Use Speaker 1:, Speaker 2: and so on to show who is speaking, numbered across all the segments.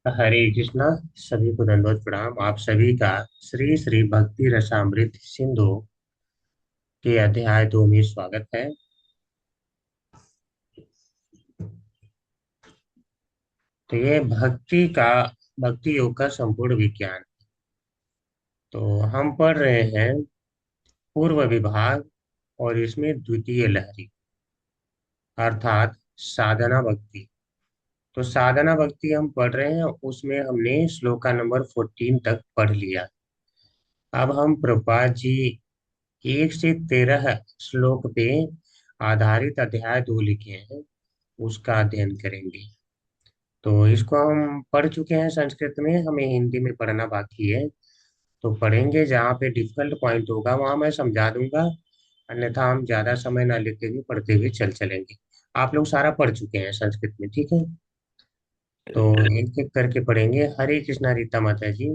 Speaker 1: हरे कृष्णा। सभी को दंडवत प्रणाम। आप सभी का श्री श्री भक्ति रसामृत सिंधु के अध्याय 2 में स्वागत है। तो ये भक्ति योग का संपूर्ण विज्ञान। तो हम पढ़ रहे हैं पूर्व विभाग, और इसमें द्वितीय लहरी अर्थात साधना भक्ति। तो साधना भक्ति हम पढ़ रहे हैं, उसमें हमने श्लोका नंबर 14 तक पढ़ लिया। अब हम प्रभुपाद जी 1 से 13 श्लोक पे आधारित अध्याय 2 लिखे हैं, उसका अध्ययन करेंगे। तो इसको हम पढ़ चुके हैं संस्कृत में, हमें हिंदी में पढ़ना बाकी है। तो पढ़ेंगे, जहाँ पे डिफिकल्ट पॉइंट होगा वहाँ मैं समझा दूंगा, अन्यथा हम ज्यादा समय ना लेते हुए पढ़ते हुए चलेंगे। आप लोग सारा पढ़ चुके हैं संस्कृत में, ठीक है? तो एक एक करके पढ़ेंगे। हरे कृष्णा रीता माता जी।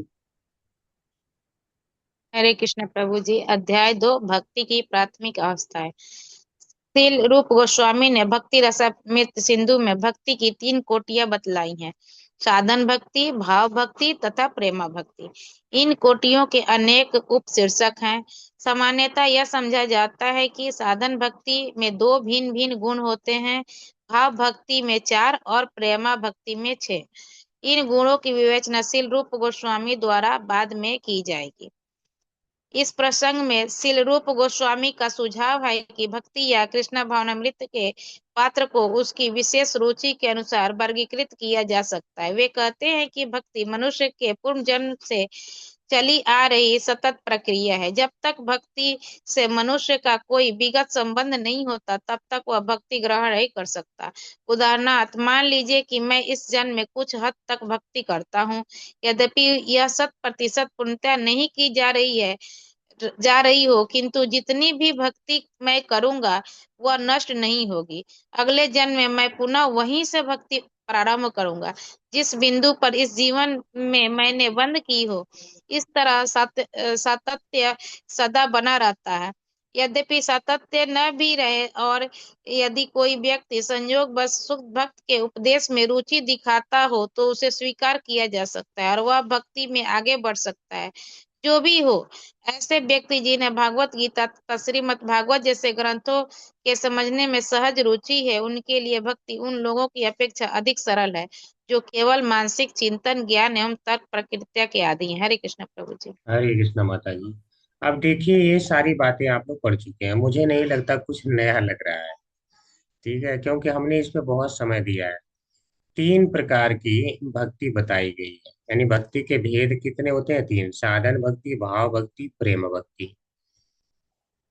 Speaker 2: हरे कृष्ण प्रभु जी। अध्याय 2 भक्ति की प्राथमिक अवस्थाएं। श्रील रूप गोस्वामी ने भक्ति रसामृत सिंधु में भक्ति की 3 कोटियां बतलाई हैं। साधन भक्ति, भाव भक्ति तथा प्रेमा भक्ति। इन कोटियों के अनेक उपशीर्षक हैं। सामान्यतः यह समझा जाता है कि साधन भक्ति में 2 भिन्न-भिन्न गुण होते हैं। भाव भक्ति में 4 और प्रेमा भक्ति में 6। इन गुणों की विवेचना श्रील रूप गोस्वामी द्वारा बाद में की जाएगी। इस प्रसंग में श्रील रूप गोस्वामी का सुझाव है कि भक्ति या कृष्ण भावनामृत के पात्र को उसकी विशेष रुचि के अनुसार वर्गीकृत किया जा सकता है। वे कहते हैं कि भक्ति मनुष्य के पूर्व जन्म से चली आ रही सतत प्रक्रिया है। जब तक भक्ति से मनुष्य का कोई विगत संबंध नहीं होता, तब तक वह भक्ति ग्रहण नहीं कर सकता। उदाहरणार्थ, मान लीजिए कि मैं इस जन्म में कुछ हद तक भक्ति करता हूँ। यद्यपि यह 100% पूर्णतः नहीं की जा रही हो, किंतु जितनी भी भक्ति मैं करूंगा वह नष्ट नहीं होगी। अगले जन्म में मैं पुनः वहीं से भक्ति प्रारंभ करूंगा, जिस बिंदु पर इस जीवन में मैंने बंद की हो। इस तरह सातत्य सदा बना रहता है। यद्यपि सातत्य न भी रहे, और यदि कोई व्यक्ति संयोग बस शुद्ध भक्त के उपदेश में रुचि दिखाता हो, तो उसे स्वीकार किया जा सकता है और वह भक्ति में आगे बढ़ सकता है। जो भी हो, ऐसे व्यक्ति जिन्हें भागवत गीता तथा श्रीमद् भागवत जैसे ग्रंथों के समझने में सहज रुचि है, उनके लिए भक्ति उन लोगों की अपेक्षा अधिक सरल है जो केवल मानसिक चिंतन, ज्ञान एवं तर्क प्रकृति के आदी हैं। हरे कृष्ण प्रभु जी।
Speaker 1: हरे कृष्णा माता जी। अब देखिए, ये सारी बातें आप लोग पढ़ चुके हैं, मुझे नहीं लगता कुछ नया लग रहा है। ठीक है, क्योंकि हमने इसमें बहुत समय दिया है। 3 प्रकार की भक्ति बताई गई है, यानी भक्ति के भेद कितने होते हैं? 3। साधन भक्ति, भाव भक्ति, प्रेम भक्ति।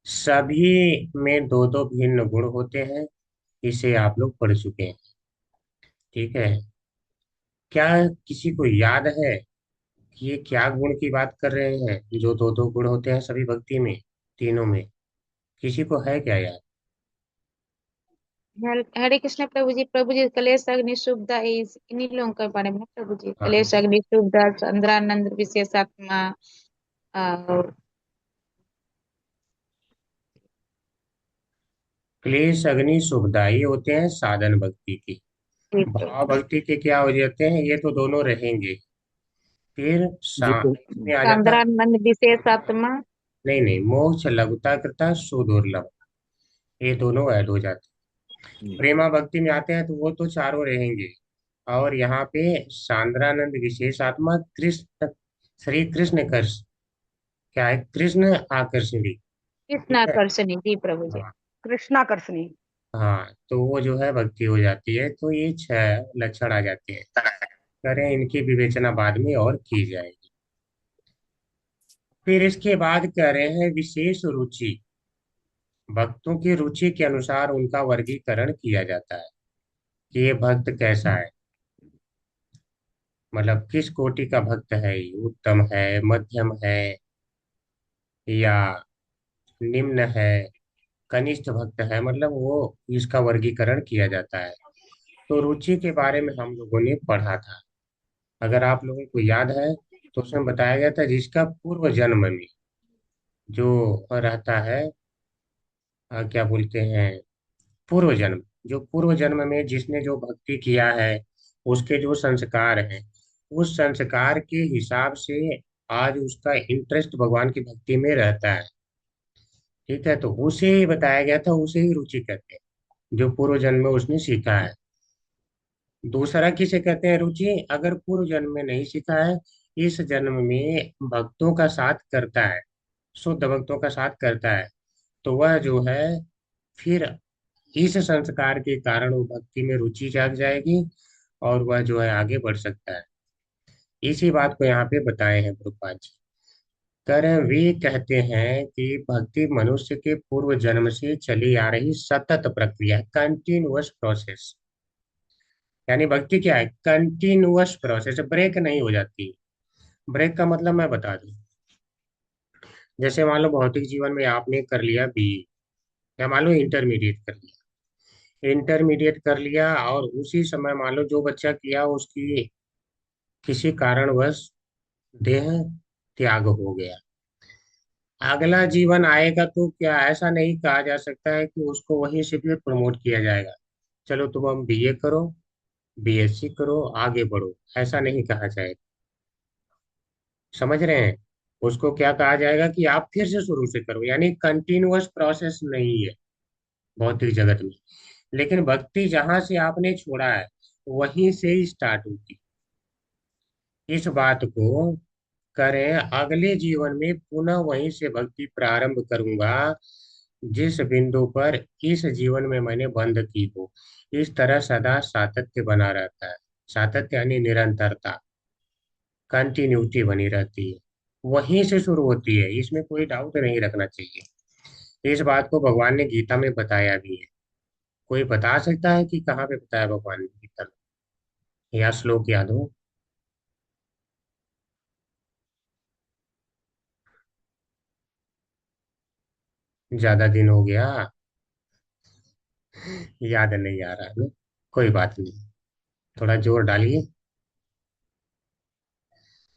Speaker 1: सभी में दो दो भिन्न गुण होते हैं, इसे आप लोग पढ़ चुके हैं। ठीक है। क्या किसी को याद है कि ये क्या गुण की बात कर रहे हैं, जो दो दो गुण होते हैं सभी भक्ति में, तीनों में? किसी को है क्या याद?
Speaker 2: हरे कृष्ण प्रभु जी। प्रभु जी, कलेश अग्नि शुभदा, इन्हीं लोगों के बारे में प्रभु जी।
Speaker 1: हाँ,
Speaker 2: कलेश अग्नि शुभदा, चंद्रानंद विशेषात्मा। और
Speaker 1: क्लेश अग्नि सुखदाई होते हैं साधन भक्ति की।
Speaker 2: जी
Speaker 1: भाव
Speaker 2: प्रभु।
Speaker 1: भक्ति के क्या हो जाते हैं? ये तो दोनों रहेंगे। फिर
Speaker 3: जी
Speaker 1: इसमें आ जाता है।
Speaker 2: चंद्रानंद विशेषात्मा।
Speaker 1: नहीं नहीं, मोक्ष लघुता कृता सुदुर्लभ, ये दोनों ऐड हो जाते हैं। प्रेमा भक्ति में आते हैं तो वो तो चारों रहेंगे। और यहाँ पे सांद्रानंद विशेष आत्मा, कृष्ण, श्री कृष्ण कर्ष, क्या है? कृष्ण आकर्षणी।
Speaker 2: कृष्ण
Speaker 1: ठीक है।
Speaker 2: आकर्षणी। जी प्रभु जी।
Speaker 1: हाँ।
Speaker 3: कृष्णाकर्षणी।
Speaker 1: हाँ, तो वो जो है भक्ति हो जाती है। तो ये 6 लक्षण आ जाते हैं। करें, इनकी विवेचना बाद में और की जाएगी। फिर इसके बाद कह रहे हैं विशेष रुचि। भक्तों की रुचि के अनुसार उनका वर्गीकरण किया जाता है कि ये भक्त कैसा है, मतलब किस कोटि का भक्त है, ये उत्तम है, मध्यम है, या निम्न है, कनिष्ठ भक्त है, मतलब वो इसका वर्गीकरण किया जाता है। तो रुचि के बारे में हम लोगों ने पढ़ा था, अगर आप लोगों को याद है। तो उसमें बताया गया था जिसका पूर्व जन्म में जो रहता है, क्या बोलते हैं, पूर्व जन्म, जो पूर्व जन्म में जिसने जो भक्ति किया है, उसके जो संस्कार हैं, उस संस्कार के हिसाब से आज उसका इंटरेस्ट भगवान की भक्ति में रहता है। ठीक है, तो उसे ही बताया गया था, उसे ही रुचि कहते हैं, जो पूर्व जन्म में उसने सीखा है। दूसरा किसे कहते हैं रुचि? अगर पूर्व जन्म में नहीं सीखा है, इस जन्म में भक्तों का साथ करता है, शुद्ध भक्तों का साथ करता है, तो वह जो है फिर इस संस्कार के कारण वो भक्ति में रुचि जाग जाएगी, और वह जो है आगे बढ़ सकता है। इसी बात को यहाँ पे बताए हैं प्रभुपाद जी। करें वे कहते हैं कि भक्ति मनुष्य के पूर्व जन्म से चली आ रही सतत प्रक्रिया है, कंटिन्यूअस प्रोसेस। यानी भक्ति क्या है? कंटिन्यूअस प्रोसेस, ब्रेक नहीं हो जाती। ब्रेक का मतलब मैं बता दूं। जैसे मान लो भौतिक जीवन में आपने कर लिया बीए, या मान लो इंटरमीडिएट कर लिया, इंटरमीडिएट कर लिया, और उसी समय मान लो जो बच्चा किया उसकी किसी कारणवश देह त्याग हो गया। अगला जीवन आएगा तो क्या ऐसा नहीं कहा जा सकता है कि उसको वहीं से फिर प्रमोट किया जाएगा, चलो तुम अब बीए करो, बीएससी करो, आगे बढ़ो, ऐसा नहीं कहा जाएगा। समझ रहे हैं? उसको क्या कहा जाएगा कि आप फिर से शुरू से करो, यानी कंटिन्यूअस प्रोसेस नहीं है भौतिक जगत में। लेकिन भक्ति जहां से आपने छोड़ा है वहीं से ही स्टार्ट होती है। इस बात को करें अगले जीवन में पुनः वहीं से भक्ति प्रारंभ करूंगा जिस बिंदु पर इस जीवन में मैंने बंद की हो। इस तरह सदा सातत्य बना रहता है। सातत्य यानी निरंतरता, कंटिन्यूटी बनी रहती है, वहीं से शुरू होती है, इसमें कोई डाउट नहीं रखना चाहिए। इस बात को भगवान ने गीता में बताया भी है। कोई बता सकता है कि कहाँ पे बताया भगवान ने गीता में, या श्लोक याद हो? ज्यादा दिन हो गया, याद नहीं आ रहा है ना? कोई बात नहीं, थोड़ा जोर डालिए।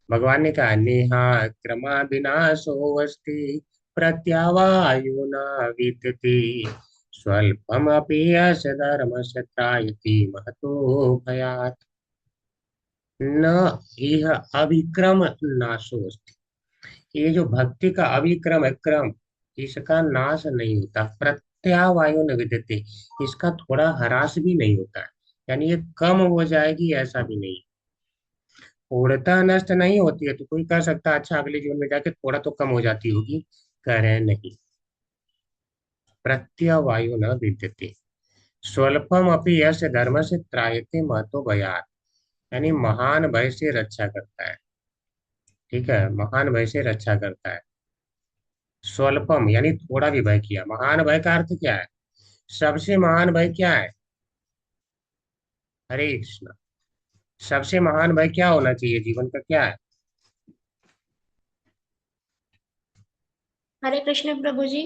Speaker 1: भगवान ने कहा, नेहा क्रमा विनाशो अस्ति प्रत्यावायो न विद्यते स्वल्पमपि यस्य धर्मस्य त्रायते महतो भयात्। न इह अविक्रम नाशो अस्ति। ये जो भक्ति का अविक्रम है, क्रम, इसका नाश नहीं होता। प्रत्यावायो न विद्यते, इसका थोड़ा ह्रास भी नहीं होता है, यानी ये कम हो जाएगी ऐसा भी नहीं। पूर्णतः नष्ट नहीं होती है, तो कोई कह सकता है अच्छा अगले जीवन में जाके थोड़ा तो कम हो जाती होगी। कह रहे हैं नहीं, प्रत्यवायो न विद्यते स्वल्पम अपि यस्य धर्म से त्रायते महतो भयात्। यानी महान भय से रक्षा करता है। ठीक है, महान भय से रक्षा करता है। स्वल्पम यानी थोड़ा भी भय किया। महान भय का अर्थ क्या है? सबसे महान भय क्या है? हरे कृष्ण। सबसे महान भय क्या होना चाहिए? जीवन का क्या है?
Speaker 3: हरे कृष्ण प्रभु जी।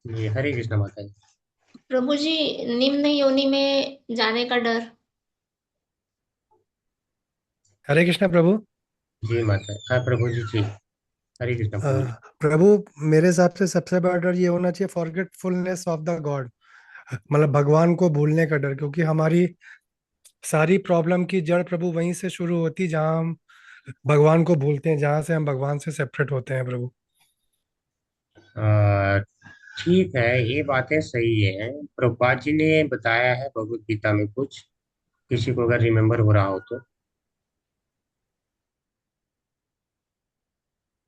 Speaker 1: जी हरे कृष्ण माता जी।
Speaker 3: प्रभु जी, निम्न योनि में जाने का डर।
Speaker 4: हरे कृष्णा प्रभु।
Speaker 1: जी माता, हाँ प्रभु जी जी। हरे कृष्ण
Speaker 4: अ,
Speaker 1: प्रभु जी।
Speaker 4: प्रभु, मेरे हिसाब से सबसे बड़ा डर ये होना चाहिए, फॉरगेटफुलनेस ऑफ द गॉड। मतलब भगवान को भूलने का डर, क्योंकि हमारी सारी प्रॉब्लम की जड़ प्रभु वहीं से शुरू होती है जहाँ हम भगवान को भूलते हैं, जहाँ से हम भगवान से सेपरेट होते हैं प्रभु।
Speaker 1: आ, ठीक है, ये बातें सही है। प्रभुपाद जी ने बताया है भगवत गीता में कुछ, किसी को अगर रिमेम्बर हो रहा हो तो।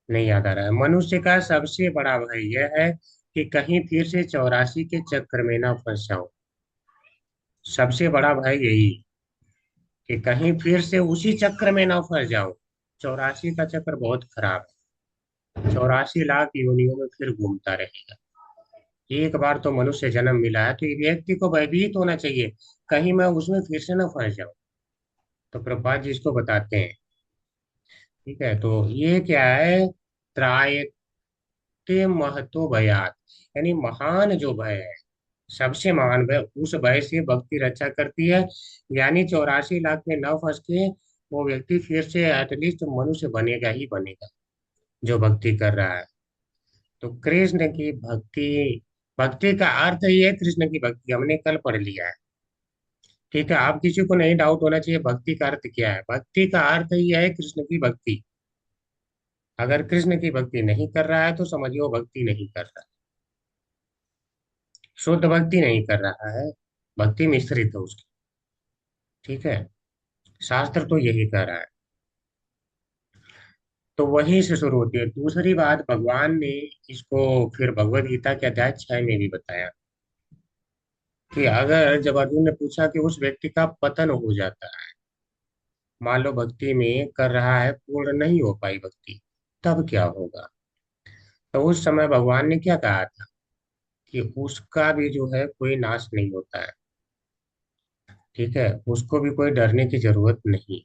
Speaker 1: नहीं याद आ रहा है। मनुष्य का सबसे बड़ा भय यह है कि कहीं फिर से 84 के चक्र में ना फंस जाओ। सबसे बड़ा भय यही, कि कहीं फिर से उसी चक्र में ना फंस जाओ। 84 का चक्र बहुत खराब है, 84 लाख योनियों में फिर घूमता रहेगा। एक बार तो मनुष्य जन्म मिला है, तो ये व्यक्ति को भयभीत होना चाहिए, कहीं मैं उसमें फिर से ना फंस जाऊं। तो प्रभुपाद जी इसको बताते हैं। ठीक है, तो ये क्या है? त्रायते महतो भयात, यानी महान जो भय है, सबसे महान भय, उस भय से भक्ति रक्षा करती है। यानी 84 लाख में न फंस के वो व्यक्ति फिर से एटलीस्ट मनुष्य बनेगा ही बनेगा, जो भक्ति कर रहा है। तो कृष्ण की भक्ति, भक्ति का अर्थ ही है कृष्ण की भक्ति, हमने कल पढ़ लिया है। ठीक है, आप किसी को नहीं डाउट होना चाहिए भक्ति का अर्थ क्या है। भक्ति का अर्थ ही है कृष्ण की भक्ति। अगर कृष्ण की भक्ति नहीं कर रहा है तो समझिए वो भक्ति नहीं कर रहा है, शुद्ध भक्ति नहीं कर रहा है, भक्ति मिश्रित है उसकी। ठीक है, शास्त्र तो यही कह रहा है। तो वहीं से शुरू होती है। दूसरी बात, भगवान ने इसको फिर भगवत गीता के अध्याय 6 में भी बताया कि अगर जब अर्जुन ने पूछा कि उस व्यक्ति का पतन हो जाता है, मान लो भक्ति में कर रहा है, पूर्ण नहीं हो पाई भक्ति, तब क्या होगा। तो उस समय भगवान ने क्या कहा था कि उसका भी जो है कोई नाश नहीं होता है। ठीक है, उसको भी कोई डरने की जरूरत नहीं।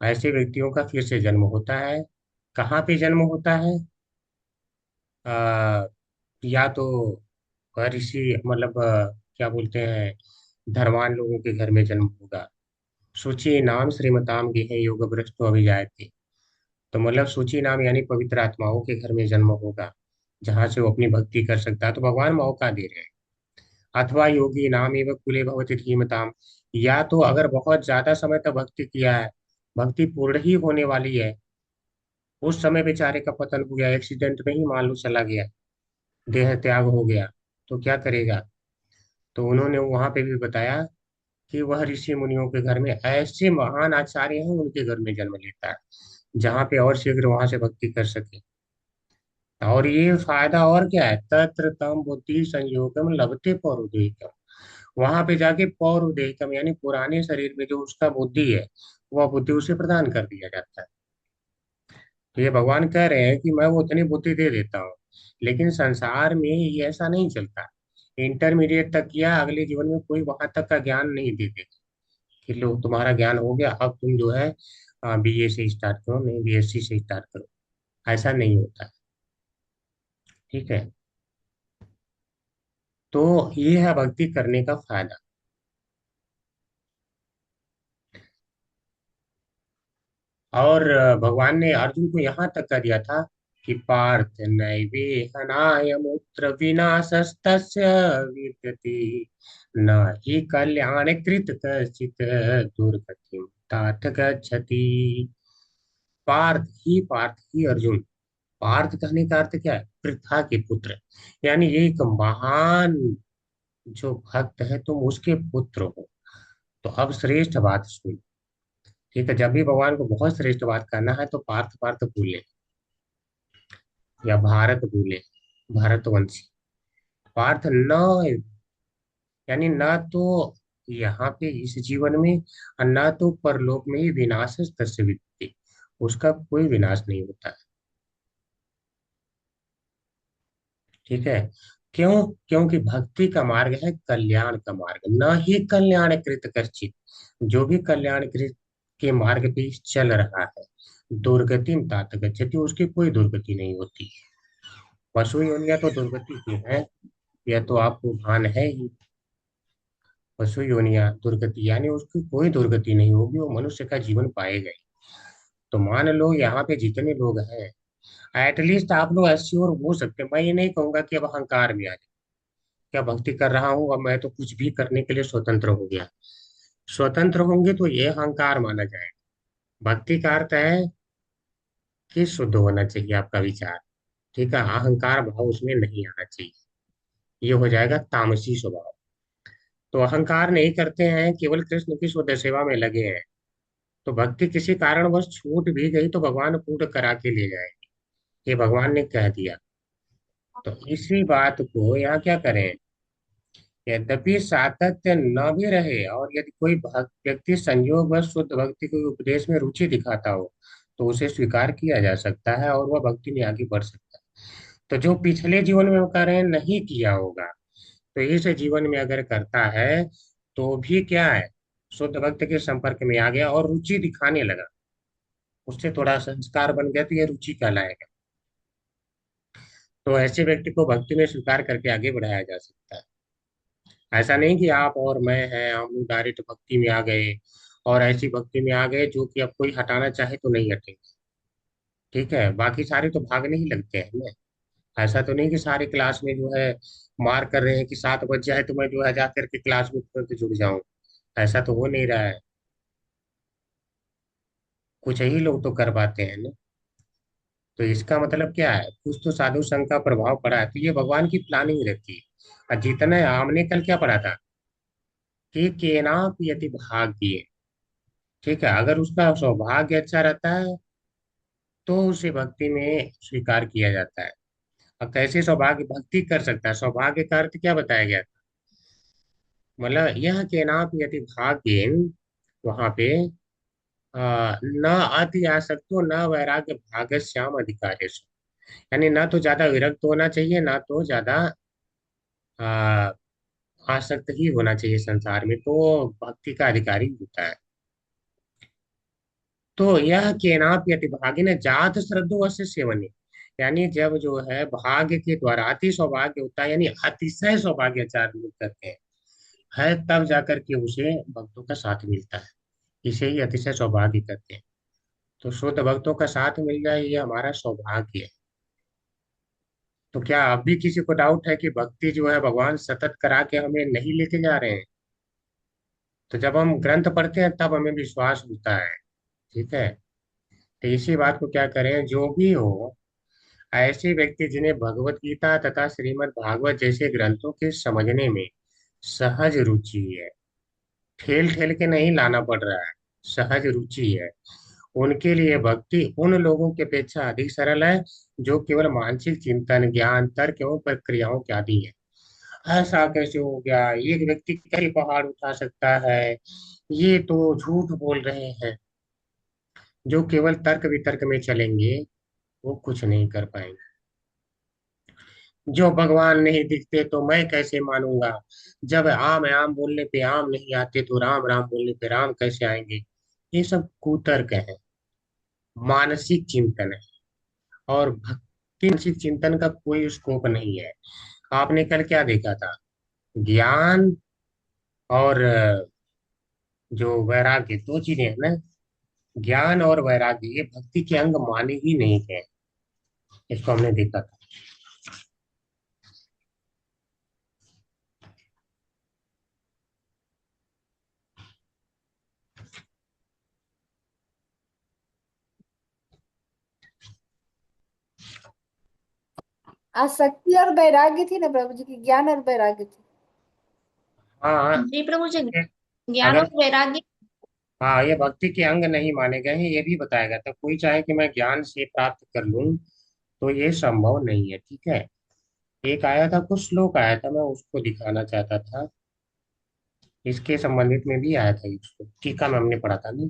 Speaker 1: ऐसे व्यक्तियों का फिर से जन्म होता है। कहाँ पे जन्म होता है? आ, या तो ऋषि, मतलब क्या बोलते हैं, धर्मान लोगों के घर में जन्म होगा। शुचि नाम श्रीमताम गेहे योग भ्रष्टो अभिजायते। तो मतलब शुचि नाम यानी पवित्र आत्माओं के घर में जन्म होगा, जहां से वो अपनी भक्ति कर सकता है। तो भगवान मौका दे रहे हैं। अथवा योगी नाम एवं कुले भवति धीमताम, या तो अगर बहुत ज्यादा समय तक भक्ति किया है, भक्ति पूर्ण ही होने वाली है, उस समय बेचारे का पतन हो गया, एक्सीडेंट में ही मान लो चला गया, देह त्याग हो गया, तो क्या करेगा। तो उन्होंने वहां पे भी बताया कि वह ऋषि मुनियों के घर में, ऐसे महान आचार्य हैं उनके घर में जन्म लेता है, जहाँ पे और शीघ्र वहां से भक्ति कर सके। और ये फायदा और क्या है, तत्र तम बुद्धि संयोगम लभते पौरुदेहिकम। वहां पे जाके पौरुदेहिकम यानी पुराने शरीर में जो उसका बुद्धि है, वह बुद्धि उसे प्रदान कर दिया जाता है। तो ये भगवान कह रहे हैं कि मैं वो उतनी बुद्धि दे देता हूँ, लेकिन संसार में ये ऐसा नहीं चलता। इंटरमीडिएट तक किया, अगले जीवन में कोई वहां तक का ज्ञान नहीं देते कि लो तुम्हारा ज्ञान हो गया, अब तुम जो है बीए से स्टार्ट करो, नहीं बीएससी से स्टार्ट करो। ऐसा नहीं होता। ठीक है, तो ये है भक्ति करने का फायदा। और भगवान ने अर्जुन को यहाँ तक कर दिया था कि पार्थ नैवेहनाय मूत्र विनाशस्तस्य विद्यते, न हि कल्याण कृत कश्चित् दुर्गतिं तात गच्छति। पार्थ ही अर्जुन। पार्थ कहने का अर्थ क्या है, पृथा के पुत्र, यानी एक महान जो भक्त है तुम उसके पुत्र हो। तो अब श्रेष्ठ बात सुन। ठीक है, जब भी भगवान को बहुत श्रेष्ठ बात करना है तो पार्थ पार्थ बोले या भारत बोले, भारतवंशी। पार्थ न, यानी न तो यहाँ पे इस जीवन में और न तो परलोक में ही विनाश तस्य विद्यते, उसका कोई विनाश नहीं होता है। ठीक है, क्यों? क्योंकि भक्ति का मार्ग है कल्याण का मार्ग, न ही कल्याण कृत कश्चित। जो भी कल्याण कृत के मार्ग पे चल रहा है, दुर्गति तात गच्छति, उसकी कोई दुर्गति नहीं होती। पशु योनियां तो दुर्गति की है, यह तो आपको भान है ही। पशु योनियां दुर्गति यानी उसकी कोई दुर्गति नहीं होगी, वो मनुष्य का जीवन पाएगा ही। तो मान लो यहाँ पे जितने लोग हैं, एटलीस्ट आप लोग एश्योर हो सकते हैं। मैं ये नहीं कहूंगा कि अब अहंकार में आ जाए, क्या भक्ति कर रहा हूँ अब मैं तो कुछ भी करने के लिए स्वतंत्र हो गया। स्वतंत्र होंगे तो ये अहंकार माना जाएगा। भक्ति का अर्थ है कि शुद्ध होना चाहिए आपका विचार। ठीक है, अहंकार भाव उसमें नहीं आना चाहिए, ये हो जाएगा तामसी स्वभाव। तो अहंकार नहीं करते हैं, केवल कृष्ण की शुद्ध सेवा में लगे हैं। तो भक्ति किसी कारणवश छूट भी गई तो भगवान पूर्ण करा के ले जाएंगे, ये भगवान ने कह दिया। तो इसी बात को यहाँ क्या करें, यद्यपि सातत्य न भी रहे और यदि कोई व्यक्ति संयोगवश शुद्ध भक्ति के उपदेश में रुचि दिखाता हो, तो उसे स्वीकार किया जा सकता है और वह भक्ति में आगे बढ़ सकता है। तो जो पिछले जीवन में वो कार्य नहीं किया होगा, तो इस जीवन में अगर करता है तो भी क्या है, शुद्ध भक्त के संपर्क में आ गया और रुचि दिखाने लगा, उससे थोड़ा संस्कार बन गया, तो ये रुचि कहलाएगा। तो ऐसे व्यक्ति को भक्ति में स्वीकार करके आगे बढ़ाया जा सकता है। ऐसा नहीं कि आप और मैं हैं, हम लोग डायरेक्ट भक्ति में आ गए और ऐसी भक्ति में आ गए जो कि अब कोई हटाना चाहे तो नहीं हटेंगे। ठीक है, बाकी सारे तो भागने ही लगते हैं ना। ऐसा तो नहीं कि सारे क्लास में जो है मार कर रहे हैं कि 7 बज जाए तो मैं जो है जा करके क्लास में तुरंत जुड़ जाऊं। ऐसा तो हो नहीं रहा है। कुछ ही लोग तो कर पाते हैं ना। तो इसका मतलब क्या है, कुछ तो साधु संघ का प्रभाव पड़ा है, तो ये भगवान की प्लानिंग रहती है। और जितना हमने कल क्या पढ़ा था कि केनाप यदि भाग्य, ठीक है, अगर उसका सौभाग्य अच्छा रहता है तो उसे भक्ति में स्वीकार किया जाता है। और कैसे सौभाग्य भक्ति कर सकता है, सौभाग्य का अर्थ क्या बताया गया था, मतलब यह केनाप यदि भाग्य, वहां पे न अति आसक्तो न वैराग्य भागश्याम अधिकारेषु, यानी ना तो ज्यादा विरक्त होना चाहिए, ना तो ज्यादा आ, आसक्त ही होना चाहिए संसार में, तो भक्ति का अधिकारी होता है। तो यह केनाप यदि भागिने जात श्रद्धो अस्य सेवने, यानी जब जो है भाग्य के द्वारा अति सौभाग्य होता है, यानी अतिशय सौभाग्य चार लोग करते हैं, है तब जाकर के उसे भक्तों का साथ मिलता है। इसे ही अतिशय सौभाग्य कहते हैं। तो शुद्ध भक्तों का साथ मिल जाए ये हमारा सौभाग्य है। तो क्या अब भी किसी को डाउट है कि भक्ति जो है भगवान सतत करा के हमें नहीं लेके जा रहे हैं? तो जब हम ग्रंथ पढ़ते हैं तब हमें विश्वास होता है। ठीक है। तो इसी बात को क्या करें, जो भी हो, ऐसे व्यक्ति जिन्हें भगवत गीता तथा श्रीमद् भागवत जैसे ग्रंथों के समझने में सहज रुचि है, ठेल ठेल के नहीं लाना पड़ रहा है, सहज रुचि है, उनके लिए भक्ति उन लोगों की अपेक्षा अधिक सरल है जो केवल मानसिक चिंतन ज्ञान तर्क एवं प्रक्रियाओं के आदी है। ऐसा कैसे हो गया, एक व्यक्ति कई पहाड़ उठा सकता है, ये तो झूठ बोल रहे हैं। जो केवल तर्क वितर्क में चलेंगे वो कुछ नहीं कर पाएंगे। जो भगवान नहीं दिखते तो मैं कैसे मानूंगा, जब आम आम बोलने पे आम नहीं आते तो राम राम बोलने पे राम कैसे आएंगे। ये सब कुतर्क है, मानसिक चिंतन है। और भक्ति मानसिक चिंतन का कोई स्कोप नहीं है। आपने कल क्या देखा था, ज्ञान और जो वैराग्य, दो चीजें हैं ना, ज्ञान और वैराग्य ये भक्ति के अंग माने ही नहीं है। इसको हमने देखा था।
Speaker 5: आसक्ति और वैराग्य थी ना प्रभु जी की, ज्ञान और वैराग्य थी।
Speaker 1: हाँ।
Speaker 3: जी प्रभु जी,
Speaker 1: ये
Speaker 3: ज्ञान
Speaker 1: अगर,
Speaker 3: और वैराग्य।
Speaker 1: हाँ, ये भक्ति के अंग नहीं माने गए हैं, ये भी बताया गया था। कोई चाहे कि मैं ज्ञान से प्राप्त कर लूं तो ये संभव नहीं है। ठीक है। एक आया था, कुछ श्लोक आया था, मैं उसको दिखाना चाहता था। इसके संबंधित में भी आया था एक श्लोक, टीका में हमने पढ़ा था नहीं।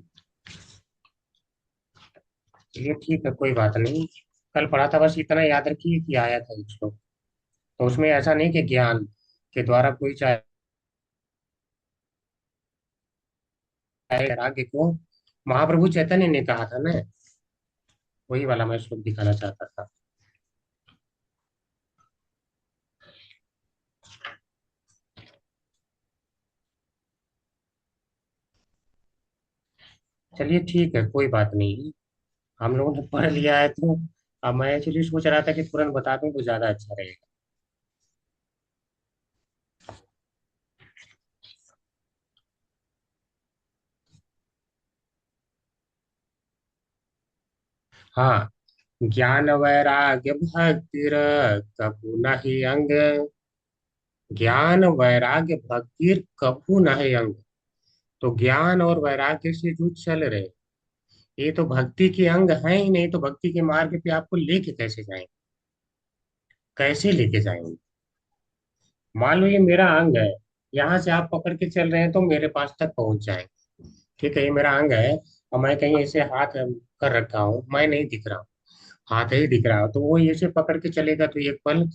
Speaker 1: चलिए ठीक है, कोई बात नहीं। कल पढ़ा था, बस इतना याद रखिए कि आया था एक श्लोक। तो उसमें ऐसा नहीं कि ज्ञान के द्वारा कोई चाहे वैराग्य को, महाप्रभु चैतन्य ने कहा था ना, वही वाला मैं श्लोक दिखाना चाहता था। चलिए ठीक है, कोई बात नहीं। हम लोगों ने पढ़ लिया है तो अब मैं एक्चुअली सोच रहा था कि तुरंत बता दूं तो ज्यादा अच्छा रहेगा। हाँ, ज्ञान वैराग्य भक्तिर कबू नहीं अंग, ज्ञान वैराग्य भक्तिर कबू नहीं अंग। तो ज्ञान और वैराग्य से जो चल रहे, ये तो भक्ति के अंग हैं ही नहीं, तो भक्ति के मार्ग पे आपको लेके कैसे जाएंगे, कैसे लेके जाएंगे। मान लो ये मेरा अंग है, यहाँ से आप पकड़ के चल रहे हैं तो मेरे पास तक पहुंच जाएंगे। ठीक है, ये मेरा अंग है और मैं कहीं ऐसे हाथ कर रखा हूँ, मैं नहीं दिख रहा हूँ, हाथ ही दिख रहा हो, तो वो ऐसे पकड़ के चलेगा तो एक पल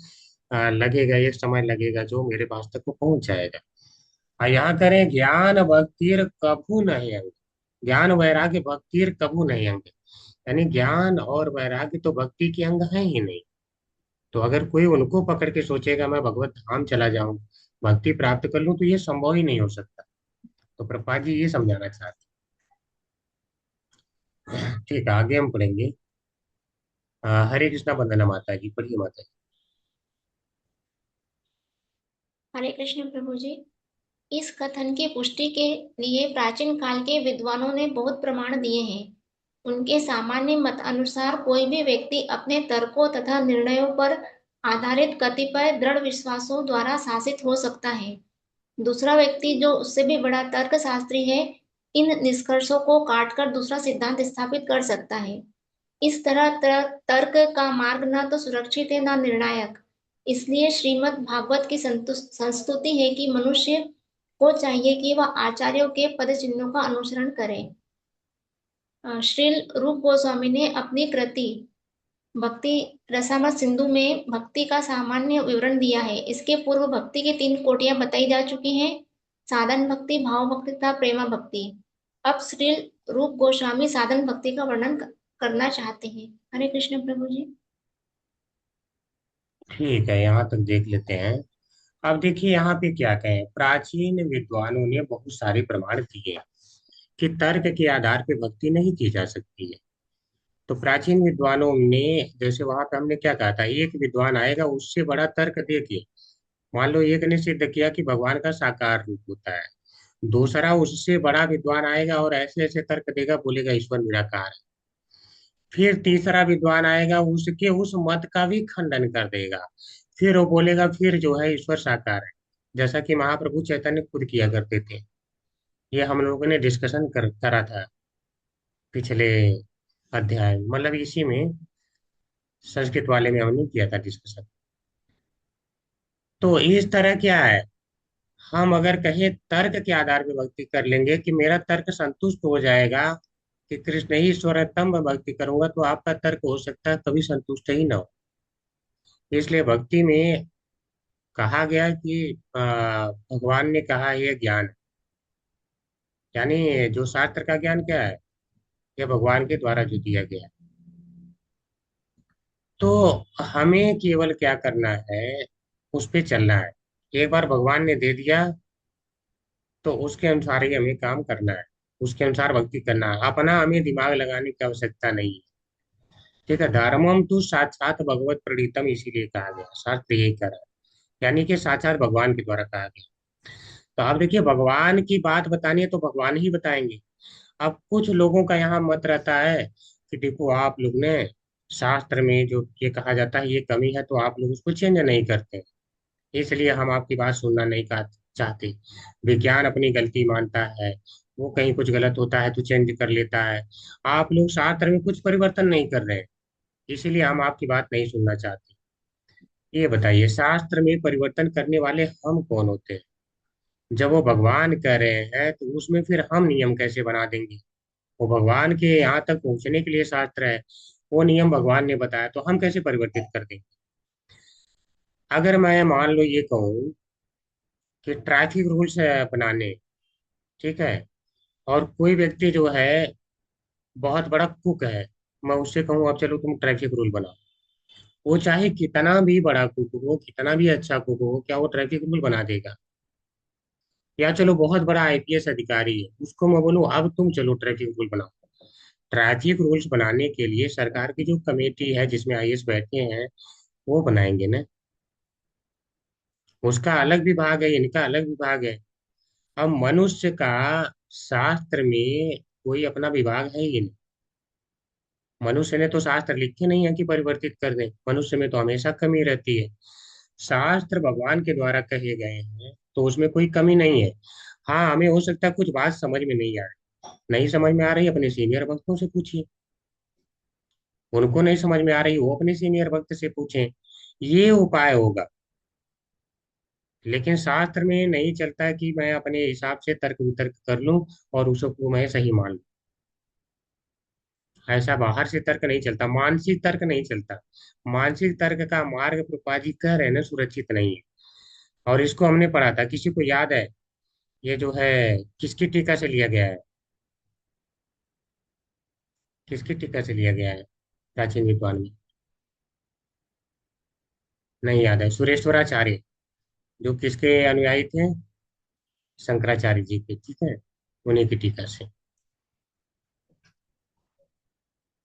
Speaker 1: लगेगा, एक समय लगेगा जो मेरे पास तक वो पहुंच जाएगा। यहाँ करें ज्ञान भक्तिर कभू नहीं अंग, ज्ञान वैराग्य भक्तिर कभू नहीं अंग, यानी ज्ञान और वैराग्य तो भक्ति के अंग है ही नहीं। तो अगर कोई उनको पकड़ के सोचेगा मैं भगवत धाम चला जाऊं, भक्ति प्राप्त कर लूं, तो ये संभव ही नहीं हो सकता। तो प्रभुपाद जी ये समझाना चाहते हैं। ठीक है, आगे हम पढ़ेंगे। हरे कृष्णा वंदना माता जी, पढ़िए माता जी।
Speaker 3: हरे कृष्ण प्रभु जी। इस कथन की पुष्टि के लिए प्राचीन काल के विद्वानों ने बहुत प्रमाण दिए हैं। उनके सामान्य मत अनुसार कोई भी व्यक्ति अपने तर्कों तथा निर्णयों पर आधारित कतिपय दृढ़ विश्वासों द्वारा शासित हो सकता है। दूसरा व्यक्ति जो उससे भी बड़ा तर्क शास्त्री है, इन निष्कर्षों को काटकर दूसरा सिद्धांत स्थापित कर सकता है। इस तरह तर्क का मार्ग न तो सुरक्षित है न निर्णायक। इसलिए श्रीमद् भागवत की संस्तुति है कि मनुष्य को चाहिए कि वह आचार्यों के पद चिन्हों का अनुसरण करे। श्रील रूप गोस्वामी ने अपनी कृति भक्ति रसामृत सिंधु में भक्ति का सामान्य विवरण दिया है। इसके पूर्व भक्ति की 3 कोटियां बताई जा चुकी हैं: साधन भक्ति, भाव भक्ति तथा प्रेमा भक्ति। अब श्रील रूप गोस्वामी साधन भक्ति का वर्णन करना चाहते हैं। हरे कृष्ण प्रभु जी।
Speaker 1: ठीक है, यहाँ तक देख लेते हैं। अब देखिए यहाँ पे क्या कहें, प्राचीन विद्वानों ने बहुत सारे प्रमाण दिए कि तर्क के आधार पे भक्ति नहीं की जा सकती है। तो प्राचीन विद्वानों ने, जैसे वहां पे हमने क्या कहा था, एक विद्वान आएगा उससे बड़ा तर्क दे के, मान लो एक ने सिद्ध किया कि भगवान का साकार रूप होता है, दूसरा उससे बड़ा विद्वान आएगा और ऐसे ऐसे तर्क देगा, बोलेगा ईश्वर निराकार है। फिर तीसरा विद्वान आएगा, उसके उस मत का भी खंडन कर देगा, फिर वो बोलेगा फिर जो है ईश्वर साकार है, जैसा कि महाप्रभु चैतन्य खुद किया करते थे। ये हम लोगों ने डिस्कशन करा था पिछले अध्याय में, मतलब इसी में संस्कृत वाले में हमने किया था डिस्कशन। तो इस तरह क्या है, हम अगर कहें तर्क के आधार पर भक्ति कर लेंगे कि मेरा तर्क संतुष्ट हो जाएगा कि कृष्ण ही ईश्वर है तब मैं भक्ति करूंगा, तो आपका तर्क हो सकता है कभी संतुष्ट ही ना हो। इसलिए भक्ति में कहा गया कि भगवान ने कहा यह ज्ञान है। यानी जो शास्त्र का ज्ञान क्या है, यह भगवान के द्वारा जो दिया गया है। तो हमें केवल क्या करना है, उस पे चलना है। एक बार भगवान ने दे दिया तो उसके अनुसार ही हमें काम करना है, उसके अनुसार भक्ति करना है। अपना हमें दिमाग लगाने की आवश्यकता नहीं है। ठीक है, धर्मम तो साक्षात भगवत प्रणीतम इसीलिए कहा गया, शास्त्र यही कह रहा है, यानी कि साक्षात भगवान के द्वारा कहा गया। तो आप देखिए, भगवान की बात बतानी है तो भगवान ही बताएंगे। अब कुछ लोगों का यहाँ मत रहता है कि देखो आप लोग ने शास्त्र में जो ये कहा जाता है ये कमी है, तो आप लोग उसको चेंज नहीं करते, इसलिए हम आपकी बात सुनना नहीं चाहते। विज्ञान अपनी गलती मानता है, वो कहीं कुछ गलत होता है तो चेंज कर लेता है। आप लोग शास्त्र में कुछ परिवर्तन नहीं कर रहे हैं, इसीलिए हम आपकी बात नहीं सुनना चाहते। ये बताइए, शास्त्र में परिवर्तन करने वाले हम कौन होते हैं? जब वो भगवान कह रहे हैं तो उसमें फिर हम नियम कैसे बना देंगे? वो भगवान के यहाँ तक पहुंचने के लिए शास्त्र है, वो नियम भगवान ने बताया, तो हम कैसे परिवर्तित कर देंगे? अगर मैं मान लो ये कहूँ कि ट्रैफिक रूल्स बनाने, ठीक है, और कोई व्यक्ति जो है बहुत बड़ा कुक है, मैं उससे कहूँ अब चलो तुम ट्रैफिक रूल बनाओ, वो चाहे कितना भी बड़ा कुक हो, कितना भी अच्छा कुक हो, क्या वो ट्रैफिक रूल बना देगा? या चलो बहुत बड़ा आईपीएस अधिकारी है, उसको मैं बोलूँ अब तुम चलो ट्रैफिक रूल बनाओ। ट्रैफिक रूल्स बनाने के लिए सरकार की जो कमेटी है जिसमें आईएएस बैठे हैं, वो बनाएंगे ना, उसका अलग विभाग है, इनका अलग विभाग है। अब मनुष्य का शास्त्र में कोई अपना विभाग है ही नहीं। मनुष्य ने तो शास्त्र लिखे नहीं है कि परिवर्तित कर दें, मनुष्य में तो हमेशा कमी रहती है। शास्त्र भगवान के द्वारा कहे गए हैं तो उसमें कोई कमी नहीं है। हाँ, हमें हो सकता है कुछ बात समझ में नहीं आ रही, नहीं समझ में आ रही, अपने सीनियर भक्तों से पूछिए। उनको नहीं समझ में आ रही, वो अपने सीनियर भक्त से पूछें, ये उपाय होगा। लेकिन शास्त्र में नहीं चलता है कि मैं अपने हिसाब से तर्क वितर्क कर लूं और उसको मैं सही मान लूं। ऐसा बाहर से तर्क नहीं चलता, मानसिक तर्क नहीं चलता। मानसिक तर्क का मार्ग प्रभुपाद जी कह रहे हैं ना, सुरक्षित नहीं है। और इसको हमने पढ़ा था, किसी को याद है ये जो है किसकी टीका से लिया गया है? किसकी टीका से लिया गया है प्राचीन विद्वान में? नहीं याद है? सुरेश्वराचार्य, जो किसके अनुयायी थे? शंकराचार्य जी के, ठीक है, उन्हीं की टीका से।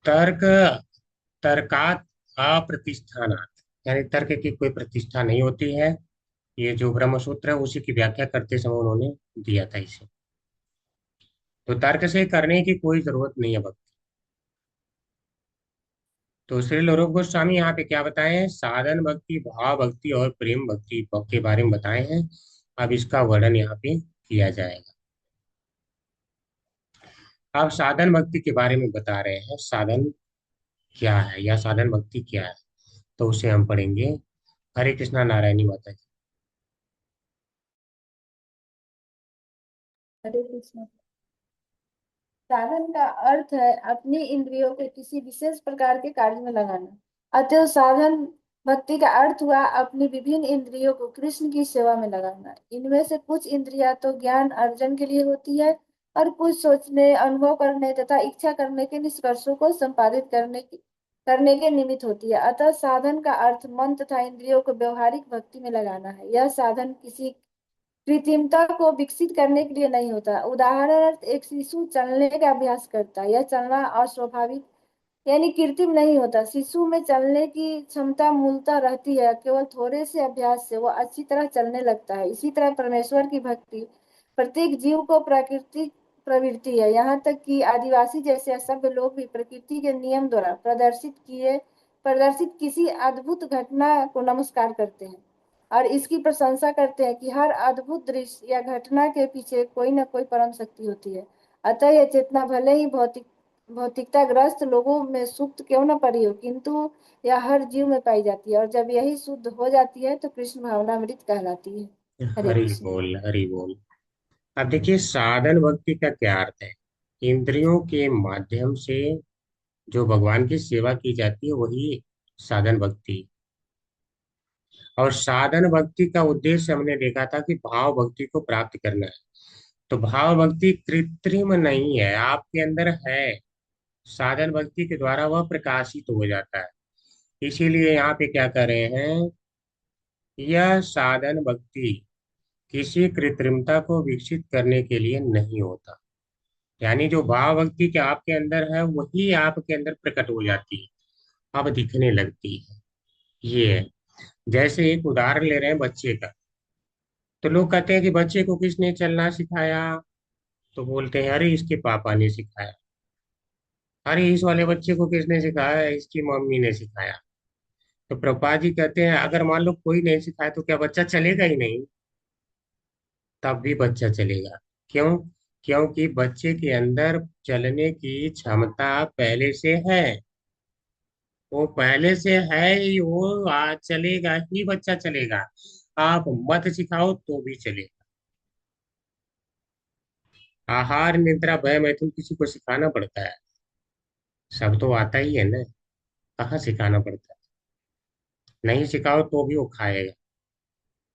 Speaker 1: तर्क तर्कात अप्रतिष्ठानात, यानी तर्क की कोई प्रतिष्ठा नहीं होती है। ये जो ब्रह्म सूत्र है उसी की व्याख्या करते समय उन्होंने दिया था इसे। तो तर्क से करने की कोई जरूरत नहीं है भक्ति। तो श्री रूप गोस्वामी यहाँ पे क्या बताए हैं, साधन भक्ति, भाव भक्ति और प्रेम भक्ति के बारे में बताए हैं। अब इसका वर्णन यहाँ पे किया जाएगा। अब साधन भक्ति के बारे में बता रहे हैं, साधन क्या है या साधन भक्ति क्या है, तो उसे हम पढ़ेंगे। हरे कृष्णा नारायणी माता जी।
Speaker 5: हरे कृष्ण। साधन का अर्थ है अपनी इंद्रियों को किसी विशेष प्रकार के कार्य में लगाना। अतः साधन भक्ति का अर्थ हुआ अपनी विभिन्न इंद्रियों को कृष्ण की सेवा में लगाना। इनमें से कुछ इंद्रियां तो ज्ञान अर्जन के लिए होती है और कुछ सोचने, अनुभव करने तथा इच्छा करने के निष्कर्षों को संपादित करने के निमित्त होती है। अतः साधन का अर्थ मन तथा इंद्रियों को व्यवहारिक भक्ति में लगाना है। यह साधन किसी कृत्रिमता को विकसित करने के लिए नहीं होता। उदाहरण, एक शिशु चलने का अभ्यास करता है, यह चलना अस्वाभाविक यानी कृत्रिम नहीं होता। शिशु में चलने की क्षमता मूलतः रहती है, केवल थोड़े से अभ्यास से वह अच्छी तरह चलने लगता है। इसी तरह परमेश्वर की भक्ति प्रत्येक जीव को प्राकृतिक प्रवृत्ति है। यहाँ तक कि आदिवासी जैसे असभ्य लोग भी प्रकृति के नियम द्वारा प्रदर्शित किसी अद्भुत घटना को नमस्कार करते हैं और इसकी प्रशंसा करते हैं कि हर अद्भुत दृश्य या घटना के पीछे कोई न कोई परम शक्ति होती है। अतः यह चेतना भले ही भौतिकताग्रस्त लोगों में सुप्त क्यों न पड़ी हो, किंतु यह हर जीव में पाई जाती है और जब यही शुद्ध हो जाती है तो कृष्ण भावनामृत कहलाती है। हरे
Speaker 1: हरि
Speaker 5: कृष्ण।
Speaker 1: बोल, हरि बोल। अब देखिए साधन भक्ति का क्या अर्थ है। इंद्रियों के माध्यम से जो भगवान की सेवा की जाती है वही साधन भक्ति। और साधन भक्ति का उद्देश्य हमने देखा था कि भाव भक्ति को प्राप्त करना है। तो भाव भक्ति कृत्रिम नहीं है, आपके अंदर है। साधन भक्ति के द्वारा वह प्रकाशित हो जाता है। इसीलिए यहाँ पे क्या कर रहे हैं, यह साधन भक्ति किसी कृत्रिमता को विकसित करने के लिए नहीं होता। यानी जो भाव भक्ति के आपके अंदर है वही आपके अंदर प्रकट हो जाती है, अब दिखने लगती है। ये है। जैसे एक उदाहरण ले रहे हैं बच्चे का। तो लोग कहते हैं कि बच्चे को किसने चलना सिखाया, तो बोलते हैं अरे इसके पापा ने सिखाया। अरे इस वाले बच्चे को किसने सिखाया, इसकी मम्मी ने सिखाया। तो प्रभुपाद जी कहते हैं अगर मान लो कोई नहीं सिखाया तो क्या बच्चा चलेगा ही नहीं, तब भी बच्चा चलेगा। क्यों? क्योंकि बच्चे के अंदर चलने की क्षमता पहले से है। वो पहले से है ही, वो चलेगा ही, बच्चा चलेगा। आप मत सिखाओ तो भी चलेगा। आहार निद्रा भय मैथुन किसी को सिखाना पड़ता है? सब तो आता ही है ना, कहाँ सिखाना पड़ता है। नहीं सिखाओ तो भी वो खाएगा।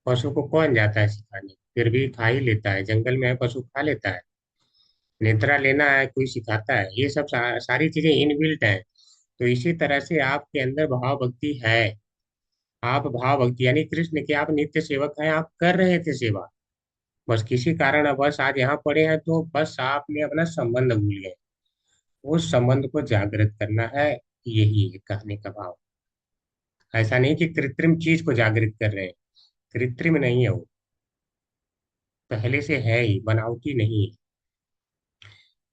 Speaker 1: पशु को कौन जाता है सिखाने, फिर भी खा ही लेता है। जंगल में है पशु, खा लेता है। निद्रा लेना है कोई सिखाता है? ये सब सारी चीजें इनबिल्ट है। तो इसी तरह से आपके अंदर भाव भक्ति है। आप भाव भक्ति यानी कृष्ण के आप नित्य सेवक हैं, आप कर रहे थे सेवा। बस किसी कारण बस आज यहाँ पड़े हैं तो बस आपने अपना संबंध भूल गए। उस संबंध को जागृत करना है, यही है कहने का भाव। ऐसा नहीं कि कृत्रिम चीज को जागृत कर रहे हैं, कृत्रिम नहीं है वो, पहले से है ही, बनावटी नहीं है।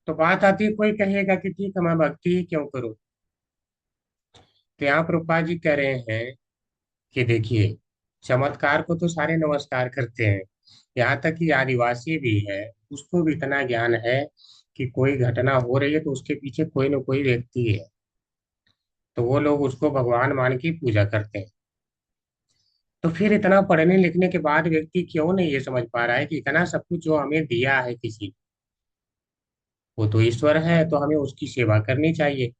Speaker 1: तो बात आती है, कोई कहेगा कि ठीक है मैं भक्ति ही क्यों करूं। तो यहाँ प्रभुपाद जी कह रहे हैं कि देखिए, चमत्कार को तो सारे नमस्कार करते हैं। यहाँ तक कि आदिवासी भी है, उसको भी इतना ज्ञान है कि कोई घटना हो रही है तो उसके पीछे कोई ना कोई व्यक्ति है, तो वो लोग उसको भगवान मान के पूजा करते हैं। तो फिर इतना पढ़ने लिखने के बाद व्यक्ति क्यों नहीं ये समझ पा रहा है कि इतना सब कुछ जो हमें दिया है किसी, वो तो ईश्वर है, तो हमें उसकी सेवा करनी चाहिए।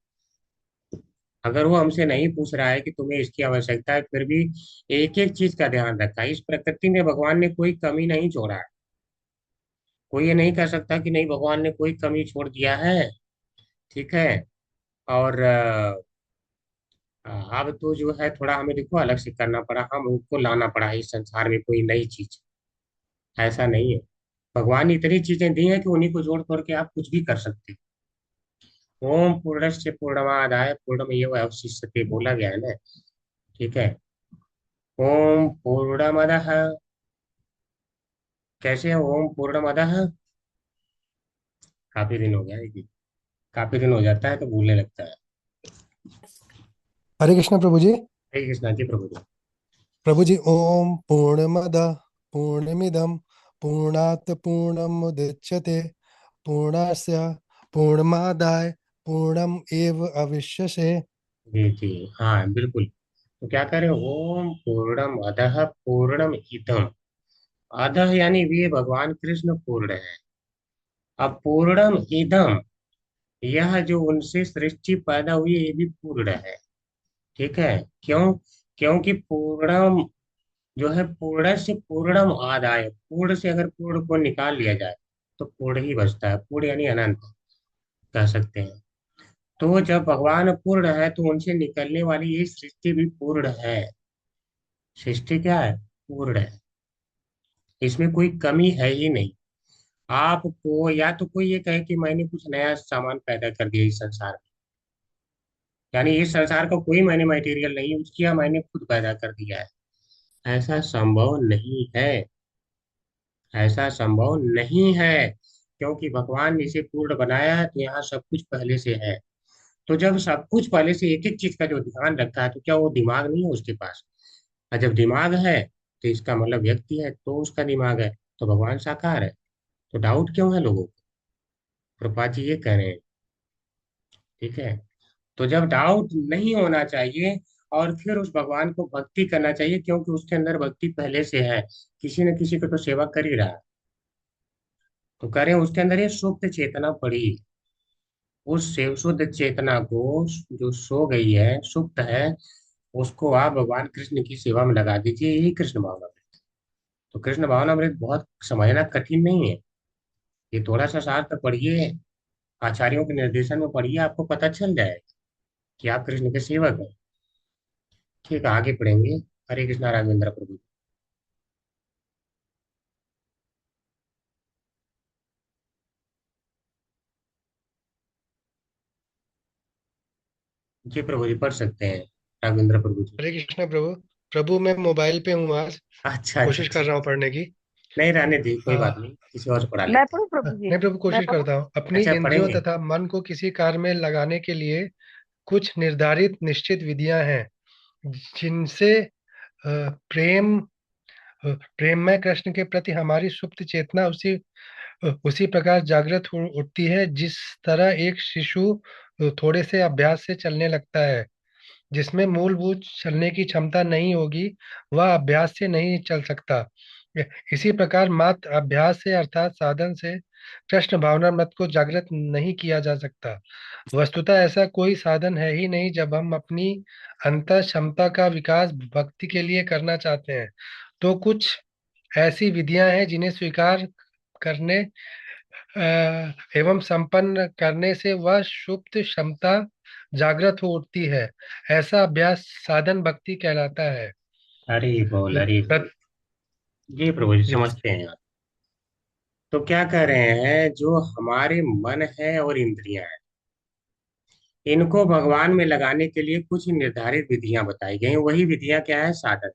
Speaker 1: अगर वो हमसे नहीं पूछ रहा है कि तुम्हें इसकी आवश्यकता है, फिर भी एक एक चीज का ध्यान रखा है। इस प्रकृति में भगवान ने कोई कमी नहीं छोड़ा है। कोई ये नहीं कह सकता कि नहीं भगवान ने कोई कमी छोड़ दिया है। ठीक है। और अब तो जो है थोड़ा हमें देखो अलग से करना पड़ा, हम उनको लाना पड़ा है इस संसार में कोई नई चीज। ऐसा नहीं है। भगवान ने इतनी चीजें दी हैं कि उन्हीं को जोड़ तोड़ के आप कुछ भी कर सकते हो। ओम पूर्णस्य पूर्णमादाय पूर्णमेव अवशिष्यते बोला गया है ना। ठीक है। ओम पूर्णमदः कैसे है ओम पूर्णमदः? काफी दिन हो गया है कि काफी दिन हो जाता है तो भूलने लगता है।
Speaker 4: हरे कृष्ण प्रभु जी।
Speaker 1: हरे कृष्णा जी प्रभु जी।
Speaker 4: प्रभु जी, ओम पूर्णमद पूर्णमिदम पूर्णात पूर्णमुदच्यते पूर्णस्य पूर्णमादाय पूर्णम एव अविश्यसे।
Speaker 1: जी जी। हाँ बिल्कुल। तो क्या करें, ओम पूर्णम अधः पूर्णम इदम। अधः यानी वे भगवान कृष्ण पूर्ण है। अब पूर्णम इदम, यह जो उनसे सृष्टि पैदा हुई ये भी पूर्ण है। ठीक है। क्यों? क्योंकि पूर्णम जो है, पूर्ण से पूर्णम आदाय, पूर्ण से अगर पूर्ण को निकाल लिया जाए तो पूर्ण ही बचता है। पूर्ण यानी अनंत कह सकते हैं। तो जब भगवान पूर्ण है तो उनसे निकलने वाली ये सृष्टि भी पूर्ण है। सृष्टि क्या है? पूर्ण है। इसमें कोई कमी है ही नहीं। आपको या तो कोई ये कहे कि मैंने कुछ नया सामान पैदा कर दिया इस संसार में, यानी इस संसार का कोई मैंने मटेरियल नहीं यूज किया, मैंने खुद पैदा कर दिया है। ऐसा संभव नहीं है। ऐसा संभव नहीं है। क्योंकि भगवान ने इसे पूर्ण बनाया है तो यहाँ सब कुछ पहले से है। तो जब सब कुछ पहले से एक एक चीज का जो ध्यान रखा है तो क्या वो दिमाग नहीं है उसके पास? और जब दिमाग है तो इसका मतलब व्यक्ति है तो उसका दिमाग है। तो भगवान साकार है। तो डाउट क्यों है लोगों को? प्रभुपाद जी ये कह रहे हैं। ठीक है। तो जब डाउट नहीं होना चाहिए और फिर उस भगवान को भक्ति करना चाहिए, क्योंकि उसके अंदर भक्ति पहले से है। किसी न किसी को तो सेवा कर ही रहा है। तो करें, उसके अंदर ये सुप्त चेतना पड़ी। उस शुद्ध चेतना को जो सो गई है, सुप्त है, उसको आप भगवान कृष्ण की सेवा में लगा दीजिए। यही कृष्ण भावनामृत। तो कृष्ण भावनामृत बहुत समझना कठिन नहीं है। ये थोड़ा सा सार तक पढ़िए, आचार्यों के निर्देशन में पढ़िए, आपको पता चल जाएगा कि आप कृष्ण के सेवक हैं। ठीक है, आगे पढ़ेंगे। हरे कृष्णा राघवेंद्र प्रभु। जी प्रभु जी पढ़ सकते हैं, राघवेंद्र प्रभु जी।
Speaker 4: हरे कृष्ण प्रभु। प्रभु मैं मोबाइल पे हूँ आज।
Speaker 1: अच्छा अच्छा
Speaker 4: कोशिश कर
Speaker 1: अच्छा।
Speaker 4: रहा हूँ पढ़ने की।
Speaker 1: नहीं रहने दी, कोई बात
Speaker 4: आ,
Speaker 1: नहीं, किसी और से पढ़ा
Speaker 2: मैं
Speaker 1: लेते हैं।
Speaker 2: पढ़ूं प्रभु जी?
Speaker 4: नहीं प्रभु,
Speaker 2: मैं
Speaker 4: कोशिश
Speaker 2: पढ़ूं?
Speaker 4: करता हूँ। अपनी
Speaker 1: अच्छा
Speaker 4: इंद्रियों
Speaker 1: पढ़ेंगे।
Speaker 4: तथा मन को किसी कार्य में लगाने के लिए कुछ निर्धारित निश्चित विधियां हैं जिनसे प्रेम प्रेममय कृष्ण के प्रति हमारी सुप्त चेतना उसी प्रकार जागृत हो उठती है जिस तरह एक शिशु थोड़े से अभ्यास से चलने लगता है। जिसमें मूलभूत चलने की क्षमता नहीं होगी वह अभ्यास से नहीं चल सकता। इसी प्रकार मात्र अभ्यास से अर्थात साधन से कृष्ण भावना मत को जागृत नहीं किया जा सकता। वस्तुतः ऐसा कोई साधन है ही नहीं जब हम अपनी अंतर क्षमता का विकास भक्ति के लिए करना चाहते हैं। तो कुछ ऐसी विधियां हैं जिन्हें स्वीकार करने एवं संपन्न करने से वह सुप्त क्षमता जागृत हो उठती है। ऐसा अभ्यास साधन भक्ति कहलाता है।
Speaker 1: हरि बोल हरि बोल।
Speaker 4: प्रत-
Speaker 1: जी प्रभु जी समझते हैं आप। तो क्या कह रहे हैं, जो हमारे मन है और इंद्रियां हैं, इनको भगवान में लगाने के लिए कुछ निर्धारित विधियां बताई गई। वही विधियां क्या है? साधन।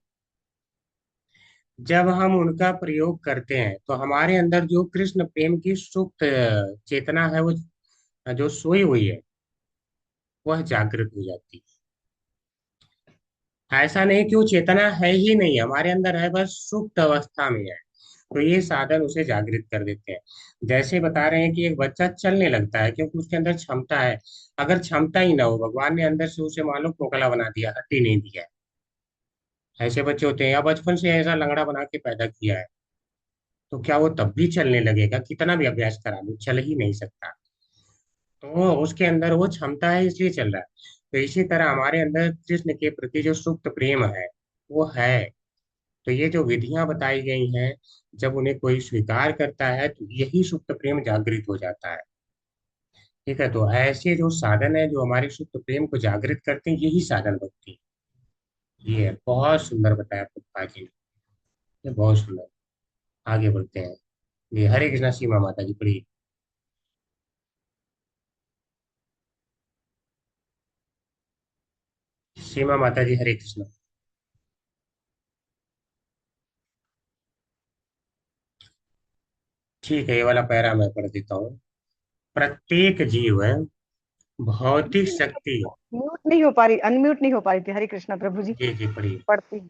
Speaker 1: जब हम उनका प्रयोग करते हैं तो हमारे अंदर जो कृष्ण प्रेम की सुप्त चेतना है, वो जो सोई हुई है, वह जागृत हो जाती है। ऐसा नहीं कि वो चेतना है ही नहीं, हमारे अंदर है, बस सुप्त अवस्था में है। तो ये साधन उसे जागृत कर देते हैं। जैसे बता रहे हैं कि एक बच्चा चलने लगता है क्योंकि उसके अंदर क्षमता है। अगर क्षमता ही ना हो, भगवान ने अंदर से उसे मान लो खोखला बना दिया, हड्डी नहीं दिया है, ऐसे बच्चे होते हैं, या बचपन से ऐसा लंगड़ा बना के पैदा किया है, तो क्या वो तब भी चलने लगेगा? कितना भी अभ्यास करा लो चल ही नहीं सकता। तो उसके अंदर वो क्षमता है इसलिए चल रहा है। तो इसी तरह हमारे अंदर कृष्ण के प्रति जो सुप्त प्रेम है वो है। तो ये जो विधियां बताई गई हैं, जब उन्हें कोई स्वीकार करता है तो यही सुप्त प्रेम जागृत हो जाता है। ठीक है। तो ऐसे जो साधन है जो हमारे सुप्त प्रेम को जागृत करते हैं, यही साधन भक्ति। ये है, बहुत सुंदर बताया प्रभुपाद जी ने। ये बहुत सुंदर। आगे बढ़ते हैं। ये हरे कृष्णा सीमा माता जी पढ़िए। सीमा माता जी हरे कृष्णा। ठीक है, ये वाला पैरा मैं पढ़ देता हूँ। प्रत्येक जीव है भौतिक शक्ति।
Speaker 6: म्यूट नहीं हो पा रही, अनम्यूट नहीं हो पा रही थी। हरे कृष्णा प्रभु जी।
Speaker 1: जी जी, पढ़िए।
Speaker 6: पढ़ती हूँ।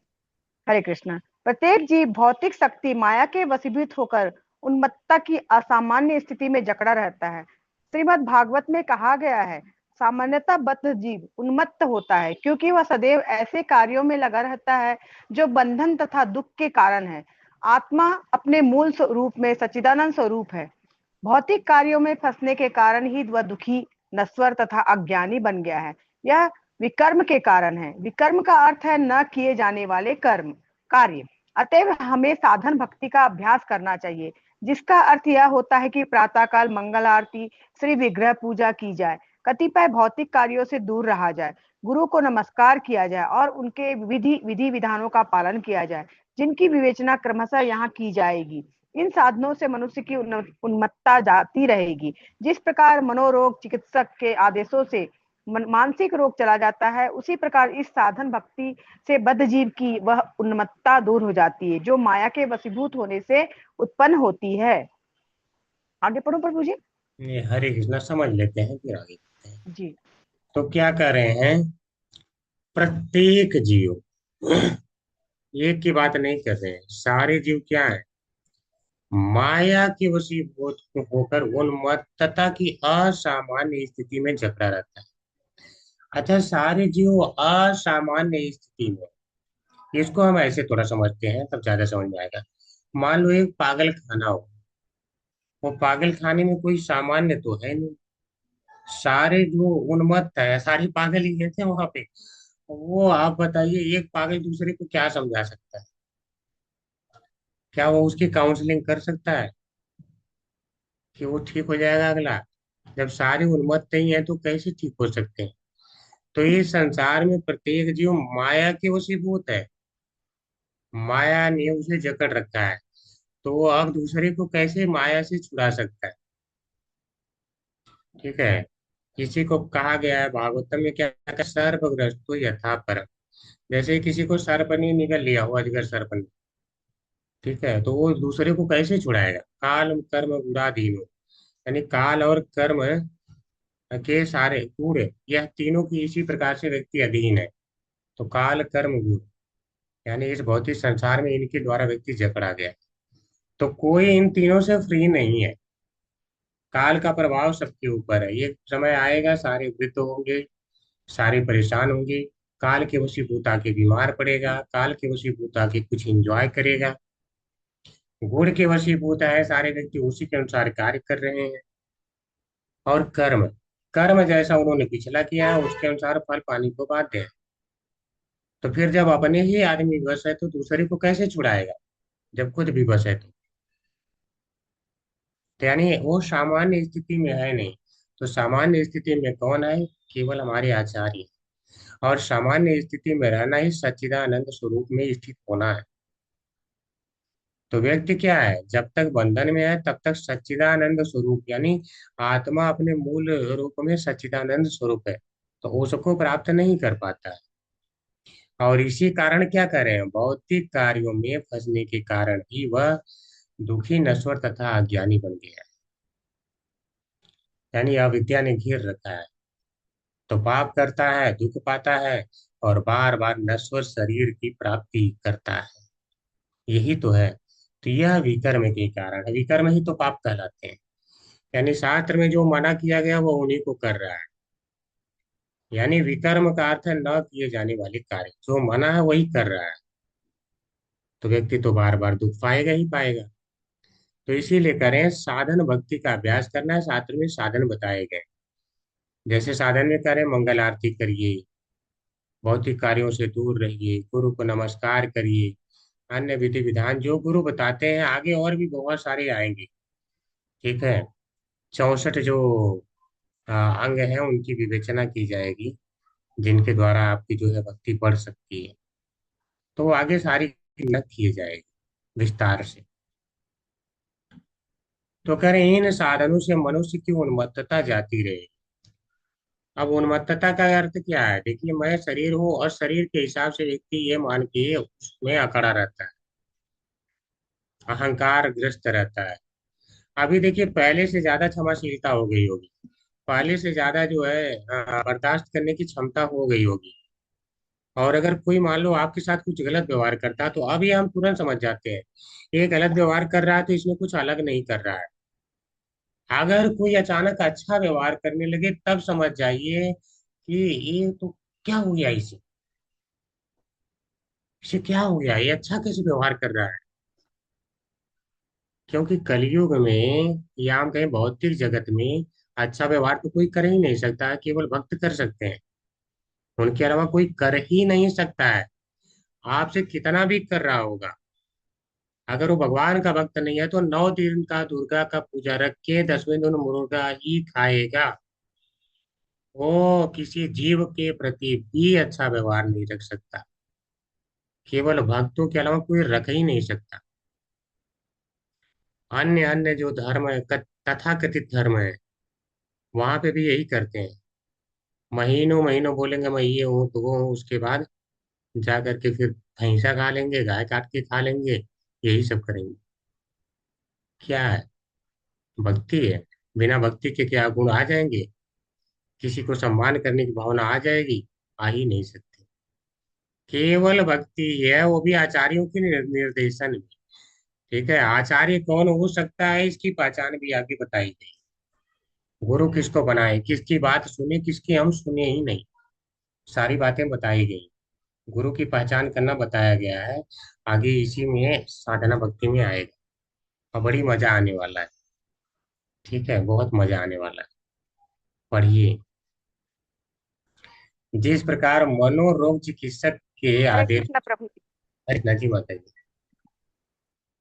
Speaker 6: हरे कृष्णा। प्रत्येक जीव भौतिक शक्ति माया के वशीभूत होकर उन्मत्तता की असामान्य स्थिति में जकड़ा रहता है। श्रीमद् भागवत में कहा गया है, सामान्यतः बद्ध जीव उन्मत्त होता है क्योंकि वह सदैव ऐसे कार्यों में लगा रहता है जो बंधन तथा दुख के कारण है। आत्मा अपने मूल स्वरूप में सच्चिदानंद स्वरूप है। भौतिक कार्यों में फंसने के कारण ही वह दुखी, नश्वर तथा अज्ञानी बन गया है। यह विकर्म के कारण है। विकर्म का अर्थ है न किए जाने वाले कर्म, कार्य। अतएव हमें साधन भक्ति का अभ्यास करना चाहिए, जिसका अर्थ यह होता है कि प्रातःकाल मंगल आरती, श्री विग्रह पूजा की जाए, कतिपय भौतिक कार्यों से दूर रहा जाए, गुरु को नमस्कार किया जाए और उनके विधि विधानों का पालन किया जाए, जिनकी विवेचना क्रमशः यहाँ की जाएगी। इन साधनों से मनुष्य की उन्मत्तता जाती रहेगी। जिस प्रकार मनोरोग चिकित्सक के आदेशों से मानसिक रोग चला जाता है, उसी प्रकार इस साधन भक्ति से बद्ध जीव की वह उन्मत्तता दूर हो जाती है जो माया के वशीभूत होने से उत्पन्न होती है। आगे पढ़ो प्रभु जी।
Speaker 1: ये हरे कृष्णा समझ लेते हैं, फिर आगे बढ़ते हैं।
Speaker 6: जी।
Speaker 1: तो क्या कर रहे हैं? प्रत्येक जीव, एक की बात नहीं कर रहे हैं, सारे जीव क्या है? माया के वशीभूत होकर उन्मत्तता की असामान्य स्थिति में जकड़ा रहता है। अच्छा, सारे जीव असामान्य स्थिति में, इसको हम ऐसे थोड़ा समझते हैं तब ज्यादा समझ में आएगा। मान लो एक पागल खाना हो, वो पागल खाने में कोई सामान्य तो है नहीं, सारे जो उन्मत्त है सारे पागल ही रहते हैं वहां पे। वो आप बताइए, एक पागल दूसरे को क्या समझा सकता है? क्या वो उसकी काउंसलिंग कर सकता है कि वो ठीक हो जाएगा अगला? जब सारे उन्मत्त ही हैं तो कैसे ठीक हो सकते हैं? तो ये संसार में प्रत्येक जीव माया के वशीभूत है, माया ने उसे जकड़ रखा है। तो वो अब दूसरे को कैसे माया से छुड़ा सकता है? ठीक है। किसी को कहा गया है भागवतम में, क्या क्या सर्पग्रस्तो यथा परम। जैसे किसी को सर्प ने निगल लिया हो, अजगर सर्प ने, ठीक है, तो वो दूसरे को कैसे छुड़ाएगा? काल कर्म गुणाधीनो, यानी काल और कर्म के सारे गुण, यह तीनों की इसी प्रकार से व्यक्ति अधीन है। तो काल कर्म गुण, यानी इस भौतिक संसार में इनके द्वारा व्यक्ति जकड़ा गया है। तो कोई इन तीनों से फ्री नहीं है। काल का प्रभाव सबके ऊपर है। ये समय आएगा सारे वृद्ध होंगे, सारे परेशान होंगे, काल के वशीभूत आके बीमार पड़ेगा, काल के वशीभूत आके कुछ एंजॉय करेगा। गुण के वशीभूत है सारे व्यक्ति, उसी के अनुसार कार्य कर रहे हैं। और कर्म, कर्म जैसा उन्होंने पिछला किया है उसके अनुसार फल पानी को बाध्य है। तो फिर जब अपने ही आदमी बस है तो दूसरे को कैसे छुड़ाएगा, जब खुद भी बस है तो यानी वो सामान्य स्थिति में है नहीं। तो सामान्य स्थिति में कौन है? केवल हमारे आचार्य। और सामान्य स्थिति में रहना ही सच्चिदानंद स्वरूप में स्थित होना है। तो व्यक्ति क्या है? जब तक बंधन में है तब तक सच्चिदानंद स्वरूप, यानी आत्मा अपने मूल रूप में सच्चिदानंद स्वरूप है, तो उसको प्राप्त नहीं कर पाता है। और इसी कारण क्या करें, भौतिक कार्यों में फंसने के कारण ही वह दुखी, नश्वर तथा अज्ञानी बन गया है। यानी अविद्या ने घेर रखा है, तो पाप करता है, दुख पाता है, और बार बार नश्वर शरीर की प्राप्ति करता है। यही तो है। तो यह विकर्म के कारण है। विकर्म ही तो पाप कहलाते हैं। यानी शास्त्र में जो मना किया गया वो उन्हीं को कर रहा है। यानी विकर्म का अर्थ है न किए जाने वाले कार्य, जो मना है वही कर रहा है। तो व्यक्ति तो बार बार दुख पाएगा ही पाएगा। तो इसीलिए करें, साधन भक्ति का अभ्यास करना है। शास्त्र में साधन बताए गए, जैसे साधन में करें, मंगल आरती करिए, भौतिक कार्यों से दूर रहिए, गुरु को नमस्कार करिए, अन्य विधि विधान जो गुरु बताते हैं, आगे और भी बहुत सारे आएंगे। ठीक है। 64 जो अंग हैं उनकी विवेचना की जाएगी, जिनके द्वारा आपकी जो है भक्ति बढ़ सकती है। तो वो आगे सारी न किए जाएगी विस्तार से। तो कह रहे हैं, इन साधनों से मनुष्य की उन्मत्तता जाती रहे। अब उन्मत्तता का अर्थ क्या है? देखिए, मैं शरीर हूँ और शरीर के हिसाब से व्यक्ति ये मान के उसमें अकड़ा रहता है, अहंकार ग्रस्त रहता है। अभी देखिए पहले से ज्यादा क्षमाशीलता हो गई होगी, पहले से ज्यादा जो है बर्दाश्त करने की क्षमता हो गई होगी। और अगर कोई मान लो आपके साथ कुछ गलत व्यवहार करता है तो अभी हम तुरंत समझ जाते हैं ये गलत व्यवहार कर रहा है तो इसमें कुछ अलग नहीं कर रहा है। अगर कोई अचानक अच्छा व्यवहार करने लगे तब समझ जाइए कि ये तो क्या हो गया, इसे क्या हो गया, ये अच्छा कैसे व्यवहार कर रहा है। क्योंकि कलयुग में या हम कहें भौतिक जगत में अच्छा व्यवहार तो कोई कर ही नहीं सकता है, केवल भक्त कर सकते हैं। उनके अलावा कोई कर ही नहीं सकता है, आपसे कितना भी कर रहा होगा। अगर वो भगवान का भक्त नहीं है तो 9 दिन का दुर्गा का पूजा रख के 10वें दिन मुर्गा ही खाएगा। वो किसी जीव के प्रति भी अच्छा व्यवहार नहीं रख सकता, केवल भक्तों के अलावा कोई रख ही नहीं सकता। अन्य अन्य जो धर्म है, तथाकथित धर्म है, वहां पे भी यही करते हैं। महीनों महीनों बोलेंगे मैं ये हूँ तो वो हूँ, उसके बाद जा करके फिर भैंसा खा लेंगे, गाय काट के खा लेंगे, यही सब करेंगे। क्या है, भक्ति है? बिना भक्ति के क्या गुण आ जाएंगे? किसी को सम्मान करने की भावना आ जाएगी? आ ही नहीं सकती। केवल भक्ति है, वो भी आचार्यों के निर्देशन में। ठीक है, आचार्य कौन हो सकता है इसकी पहचान भी आगे बताई गई। गुरु किसको बनाए, किसकी बात सुने, किसकी हम सुने ही नहीं, सारी बातें बताई गई। गुरु की पहचान करना बताया गया है। आगे इसी में साधना भक्ति में आएगा और बड़ी मजा आने वाला है। ठीक है, बहुत मजा आने वाला है। पढ़िए। जिस प्रकार मनोरोग चिकित्सक के
Speaker 6: हरे
Speaker 1: आदेश।
Speaker 6: कृष्ण प्रभु।
Speaker 1: अर्चना जी, माता जी।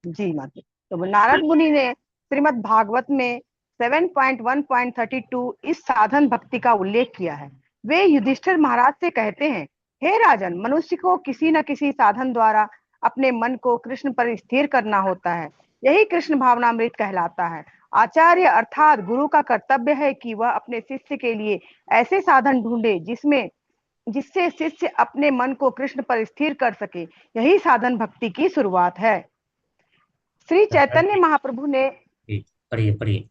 Speaker 6: जी माते। तो नारद मुनि ने श्रीमद् भागवत में 7.1.32 इस साधन भक्ति का उल्लेख किया है। वे युधिष्ठिर महाराज से कहते हैं, हे राजन, मनुष्य को किसी न किसी साधन द्वारा अपने मन को कृष्ण पर स्थिर करना होता है। यही कृष्ण भावनामृत कहलाता है। आचार्य अर्थात गुरु का कर्तव्य है कि वह अपने शिष्य के लिए ऐसे साधन ढूंढे जिससे शिष्य अपने मन को कृष्ण पर स्थिर कर सके। यही साधन भक्ति की शुरुआत है। श्री चैतन्य महाप्रभु ने
Speaker 1: पढ़िए पढ़िए।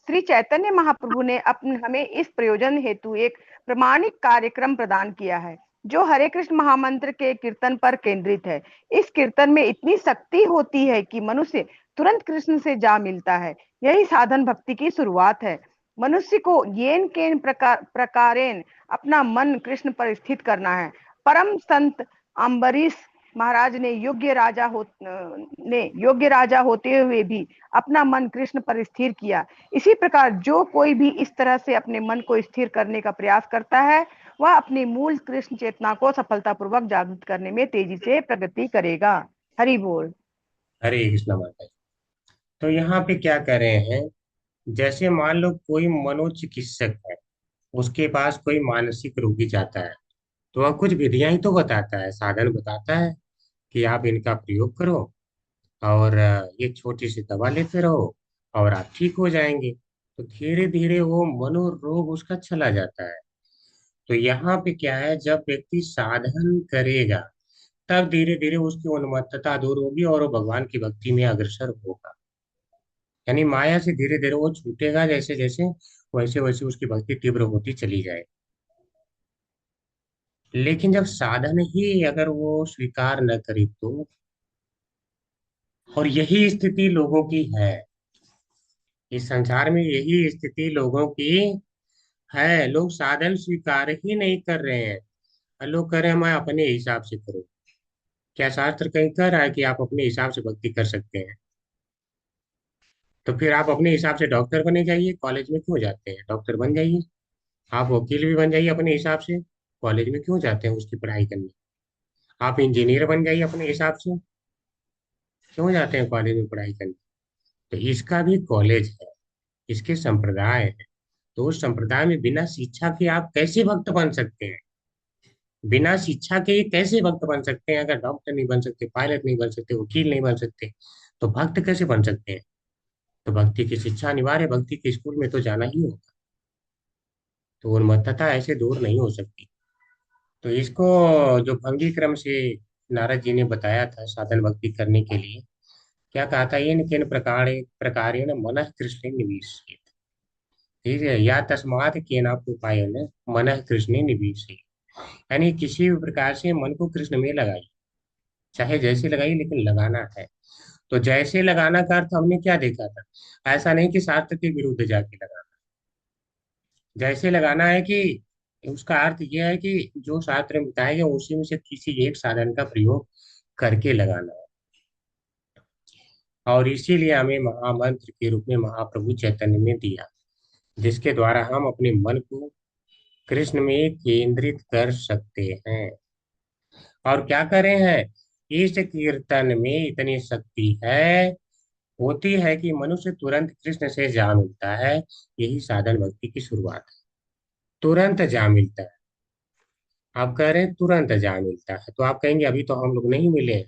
Speaker 6: श्री चैतन्य महाप्रभु ने अपने हमें इस प्रयोजन हेतु एक प्रमाणिक कार्यक्रम प्रदान किया है, जो हरे कृष्ण महामंत्र के कीर्तन पर केंद्रित है। इस कीर्तन में इतनी शक्ति होती है कि मनुष्य तुरंत कृष्ण से जा मिलता है। यही साधन भक्ति की शुरुआत है। मनुष्य को येन केन प्रकारेण अपना मन कृष्ण पर स्थित करना है। परम संत अम्बरीश महाराज ने योग्य राजा होते हुए भी अपना मन कृष्ण पर स्थिर किया। इसी प्रकार जो कोई भी इस तरह से अपने मन को स्थिर करने का प्रयास करता है, वह अपनी मूल कृष्ण चेतना को सफलतापूर्वक जागृत करने में तेजी से प्रगति करेगा। हरि बोल।
Speaker 1: हरे कृष्ण माता जी। तो यहाँ पे क्या कह रहे हैं, जैसे मान लो कोई मनोचिकित्सक है, उसके पास कोई मानसिक रोगी जाता है, तो वह कुछ विधियां ही तो बताता है, साधन बताता है कि आप इनका प्रयोग करो और ये छोटी सी दवा लेते रहो और आप ठीक हो जाएंगे। तो धीरे धीरे वो मनोरोग उसका चला जाता है। तो यहाँ पे क्या है, जब व्यक्ति साधन करेगा तब धीरे धीरे उसकी उन्मत्तता दूर होगी और वो भगवान की भक्ति में अग्रसर होगा। यानी माया से धीरे धीरे वो छूटेगा, जैसे जैसे वैसे वैसे उसकी भक्ति तीव्र होती चली जाए। लेकिन जब साधन ही अगर वो स्वीकार न करे तो, और यही स्थिति लोगों की है, इस संसार में यही स्थिति लोगों की है। लोग साधन स्वीकार ही नहीं कर रहे हैं और लोग कह रहे हैं मैं अपने हिसाब से करूं। क्या शास्त्र कहीं कह रहा है कि आप अपने हिसाब से भक्ति कर सकते हैं? तो फिर आप अपने हिसाब से डॉक्टर बने जाइए, कॉलेज में क्यों जाते हैं? डॉक्टर बन जाइए। आप वकील भी बन जाइए अपने हिसाब से, कॉलेज में क्यों जाते हैं उसकी पढ़ाई करने? आप इंजीनियर बन जाइए अपने हिसाब से, क्यों जाते हैं कॉलेज में पढ़ाई करने? तो इसका भी कॉलेज है, इसके संप्रदाय है। तो उस संप्रदाय में बिना शिक्षा के आप कैसे भक्त बन सकते हैं? बिना शिक्षा के ये कैसे भक्त बन सकते हैं? अगर डॉक्टर नहीं बन सकते, पायलट नहीं बन सकते, वकील नहीं बन सकते, तो भक्त कैसे बन सकते हैं? तो भक्ति की शिक्षा अनिवार्य है, भक्ति के स्कूल में तो जाना ही होगा। तो उन्मत्तता ऐसे दूर नहीं हो सकती। तो इसको जो भंगी क्रम से नारद जी ने बताया था साधन भक्ति करने के लिए, क्या कहा था, इन किन प्रकारेण मनः कृष्णे निवेशित। ठीक है, या तस्मात् केनापि उपायेन मनः कृष्णे निवेशित, यानी किसी भी प्रकार से मन को कृष्ण में लगाइए, चाहे जैसे लगाइए, लेकिन लगाना है। तो जैसे लगाना का अर्थ हमने क्या देखा था, ऐसा नहीं कि शास्त्र के विरुद्ध जाके लगाना। जैसे लगाना है कि उसका अर्थ यह है कि जो शास्त्र में बताया गया उसी में से किसी एक साधन का प्रयोग करके लगाना है। और इसीलिए हमें महामंत्र के रूप में महाप्रभु चैतन्य ने दिया, जिसके द्वारा हम अपने मन को कृष्ण में केंद्रित कर सकते हैं। और क्या करें हैं, इस कीर्तन में इतनी शक्ति है, होती है कि मनुष्य तुरंत कृष्ण से जा मिलता है। यही साधन भक्ति की शुरुआत है, तुरंत जा मिलता है। आप कह रहे हैं तुरंत जा मिलता है, तो आप कहेंगे अभी तो हम लोग नहीं मिले।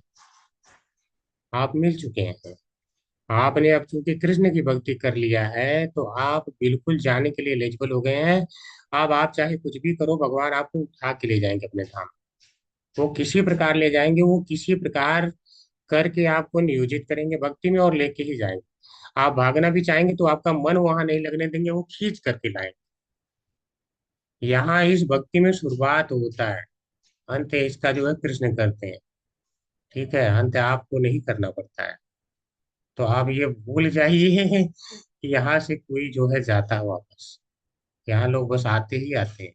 Speaker 1: आप मिल चुके हैं। आपने अब चूंकि कृष्ण की भक्ति कर लिया है, तो आप बिल्कुल जाने के लिए एलिजिबल हो गए हैं। अब आप चाहे कुछ भी करो, भगवान आपको उठा के ले जाएंगे अपने धाम। वो किसी प्रकार ले जाएंगे, वो किसी प्रकार करके आपको नियोजित करेंगे भक्ति में और लेके ही जाएंगे। आप भागना भी चाहेंगे तो आपका मन वहां नहीं लगने देंगे, वो खींच करके लाएंगे। यहाँ इस भक्ति में शुरुआत होता है, अंत इसका जो है कृष्ण करते हैं। ठीक है, अंत आपको नहीं करना पड़ता है। तो आप ये भूल जाइए कि यहाँ से कोई जो है जाता है वापस। यहाँ लोग बस आते ही आते हैं।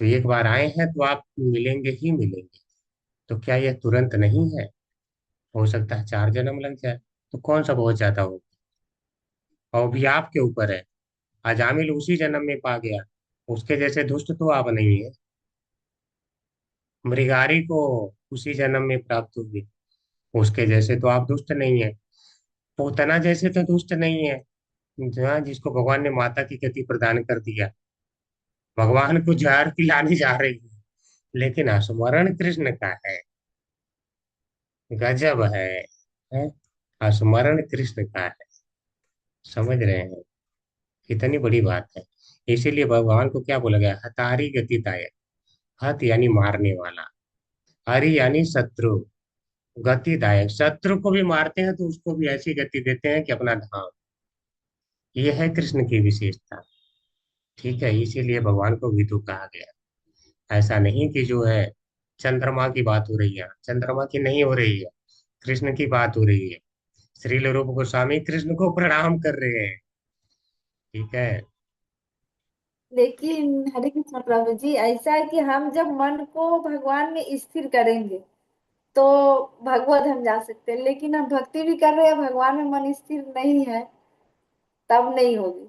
Speaker 1: तो एक बार आए हैं तो आप मिलेंगे ही मिलेंगे। तो क्या यह तुरंत नहीं है, हो सकता है 4 जन्म लग जाए। तो कौन सा बहुत ज्यादा हो, और भी आपके ऊपर है। अजामिल उसी जन्म में पा गया, उसके जैसे दुष्ट तो आप नहीं है। मृगारी को उसी जन्म में प्राप्त हुई, उसके जैसे तो आप दुष्ट नहीं है। पोतना जैसे तो दुष्ट नहीं है, जहाँ जिसको भगवान ने माता की गति प्रदान कर दिया, भगवान को जहर पिलाने जा रही है, लेकिन स्मरण कृष्ण का है। गजब है? स्मरण कृष्ण का है। समझ रहे हैं, कितनी बड़ी बात है। इसीलिए भगवान को क्या बोला गया, हतारी गतिदायक। हत यानी मारने वाला, हरि यानी शत्रु, गतिदायक। शत्रु को भी मारते हैं तो उसको भी ऐसी गति देते हैं कि अपना धाम। ये है कृष्ण की विशेषता। ठीक है, इसीलिए भगवान को विदु कहा गया। ऐसा नहीं कि जो है चंद्रमा की बात हो रही है, चंद्रमा की नहीं हो रही है, कृष्ण की बात हो रही है। श्रील रूप गोस्वामी कृष्ण को प्रणाम कर रहे हैं। ठीक है।
Speaker 5: लेकिन हरे कृष्ण प्रभु जी, ऐसा है कि हम जब मन को भगवान में स्थिर करेंगे तो भगवत हम जा सकते हैं, लेकिन हम भक्ति भी कर रहे हैं, भगवान में मन स्थिर नहीं है, तब नहीं होगी।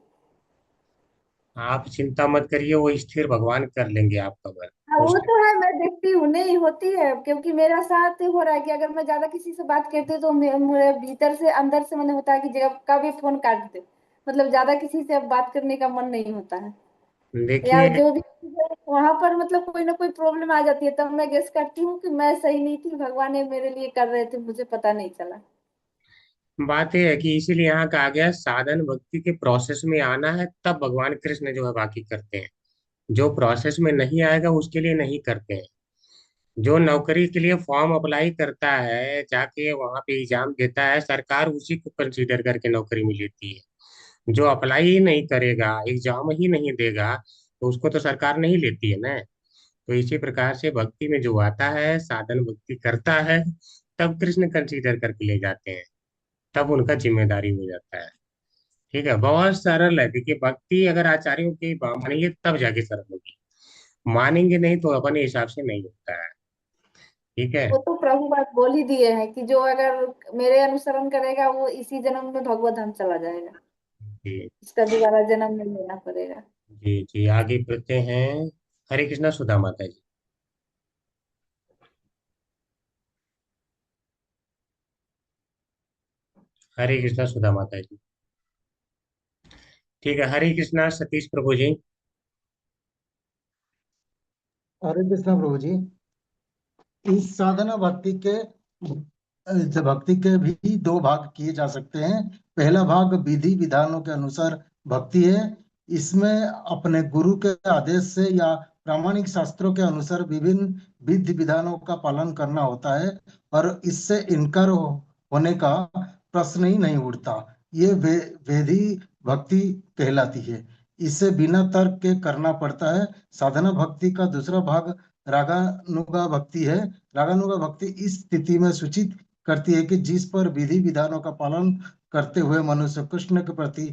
Speaker 1: आप चिंता मत करिए, वो स्थिर भगवान कर लेंगे आपका मन।
Speaker 5: हाँ, वो
Speaker 1: उसके
Speaker 5: तो है, मैं देखती हूँ नहीं होती है, क्योंकि मेरा साथ हो रहा है कि अगर मैं ज्यादा किसी से बात करती हूँ तो मेरे भीतर से अंदर से मैंने होता है कि जब कभी फोन काट दे, मतलब ज्यादा किसी से अब बात करने का मन नहीं होता है, या
Speaker 1: देखिए,
Speaker 5: जो भी वहां पर मतलब कोई ना कोई प्रॉब्लम आ जाती है, तब मैं गेस करती हूँ कि मैं सही नहीं थी, भगवान ने मेरे लिए कर रहे थे, मुझे पता नहीं चला।
Speaker 1: बात यह है कि इसीलिए यहाँ कहा गया साधन भक्ति के प्रोसेस में आना है, तब भगवान कृष्ण जो है बाकी करते हैं। जो प्रोसेस में नहीं आएगा उसके लिए नहीं करते हैं। जो नौकरी के लिए फॉर्म अप्लाई करता है, जाके वहां पे एग्जाम देता है, सरकार उसी को कंसीडर करके नौकरी में लेती है। जो अप्लाई ही नहीं करेगा, एग्जाम ही नहीं देगा, तो उसको तो सरकार नहीं लेती है ना। तो इसी प्रकार से भक्ति में जो आता है, साधन भक्ति करता है, तब कृष्ण कंसीडर करके ले जाते हैं, तब उनका जिम्मेदारी हो जाता है। ठीक है, बहुत सरल है। देखिए, भक्ति अगर आचार्यों की मानेंगे तब जाके सरल होगी, मानेंगे नहीं तो अपने हिसाब से नहीं होता है। ठीक है।
Speaker 5: वो तो प्रभु बात बोल ही दिए हैं कि जो अगर मेरे अनुसरण करेगा वो इसी जन्म में भगवत धाम चला जाएगा,
Speaker 1: जी
Speaker 5: इसका दोबारा जन्म नहीं लेना पड़ेगा।
Speaker 1: जी जी, आगे बढ़ते हैं। हरे कृष्णा सुधा माता जी। हरे कृष्णा सुधा माता जी। ठीक है, हरे कृष्णा सतीश प्रभु जी।
Speaker 7: हरे कृष्ण प्रभु जी। इस साधना भक्ति के भी दो भाग किए जा सकते हैं। पहला भाग विधि विधानों के अनुसार भक्ति है। इसमें अपने गुरु के आदेश से या प्रामाणिक शास्त्रों के अनुसार विभिन्न विधि विधानों का पालन करना होता है, और इससे इनकार होने का प्रश्न ही नहीं उठता। ये वेदी भक्ति कहलाती है। इसे बिना तर्क के करना पड़ता है। साधना भक्ति का दूसरा भाग रागानुगा भक्ति है। रागानुगा भक्ति इस स्थिति में सूचित करती है कि जिस पर विधि विधानों का पालन करते हुए मनुष्य कृष्ण के प्रति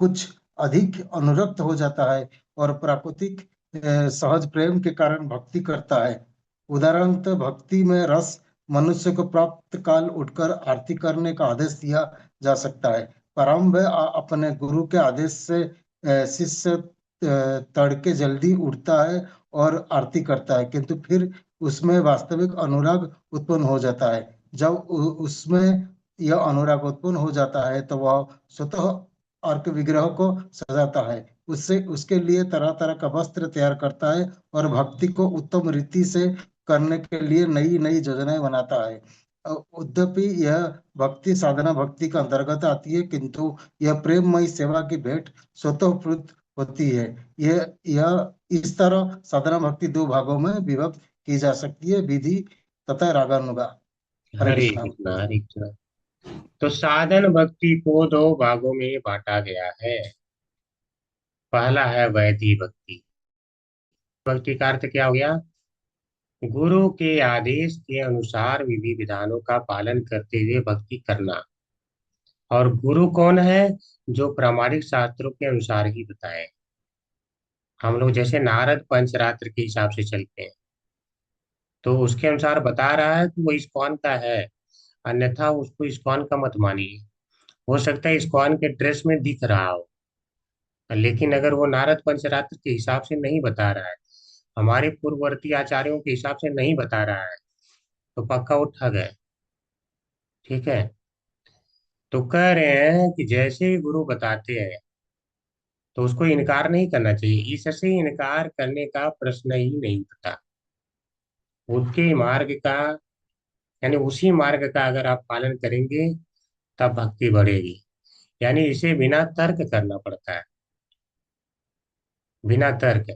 Speaker 7: कुछ अधिक अनुरक्त हो जाता है और प्राकृतिक सहज प्रेम के कारण भक्ति करता है। उदाहरणतः भक्ति में रस मनुष्य को प्राप्त काल उठकर आरती करने का आदेश दिया जा सकता है। प्रारंभ में अपने गुरु के आदेश से शिष्य तड़के जल्दी उठता है और आरती करता है, किंतु फिर उसमें वास्तविक अनुराग उत्पन्न हो जाता है। जब उसमें यह अनुराग उत्पन्न हो जाता है तो वह स्वतः अर्क विग्रह को सजाता है, उससे उसके लिए तरह तरह का वस्त्र तैयार करता है और भक्ति को उत्तम रीति से करने के लिए नई नई योजनाएं बनाता है। यद्यपि यह भक्ति साधना भक्ति का अंतर्गत आती है, किंतु यह प्रेममयी सेवा की भेंट स्वतःस्फूर्त होती है। यह इस तरह साधना भक्ति दो भागों में विभक्त की जा सकती है, विधि तथा रागानुगा। हरे
Speaker 1: हरे
Speaker 7: कृष्णा।
Speaker 1: कृष्णा हरे कृष्णा। तो साधन भक्ति को दो भागों में बांटा गया है। पहला है वैधि भक्ति। भक्ति का अर्थ क्या हो गया? गुरु के आदेश के अनुसार विधि विधानों का पालन करते हुए भक्ति करना। और गुरु कौन है? जो प्रामाणिक शास्त्रों के अनुसार ही बताए। हम लोग जैसे नारद पंचरात्र के हिसाब से चलते हैं, तो उसके अनुसार बता रहा है कि वो इस्कॉन का है, अन्यथा उसको इस्कॉन का मत मानिए। हो सकता है इस्कॉन के ड्रेस में दिख रहा हो, लेकिन अगर वो नारद पंचरात्र के हिसाब से नहीं बता रहा है, हमारे पूर्ववर्ती आचार्यों के हिसाब से नहीं बता रहा है, तो पक्का वो ठग है। ठीक है। तो कह रहे हैं कि जैसे ही गुरु बताते हैं तो उसको इनकार नहीं करना चाहिए। इससे इनकार करने का प्रश्न ही नहीं उठता। उनके मार्ग का, यानी उसी मार्ग का अगर आप पालन करेंगे तब भक्ति बढ़ेगी। यानी इसे बिना तर्क करना पड़ता है, बिना तर्क।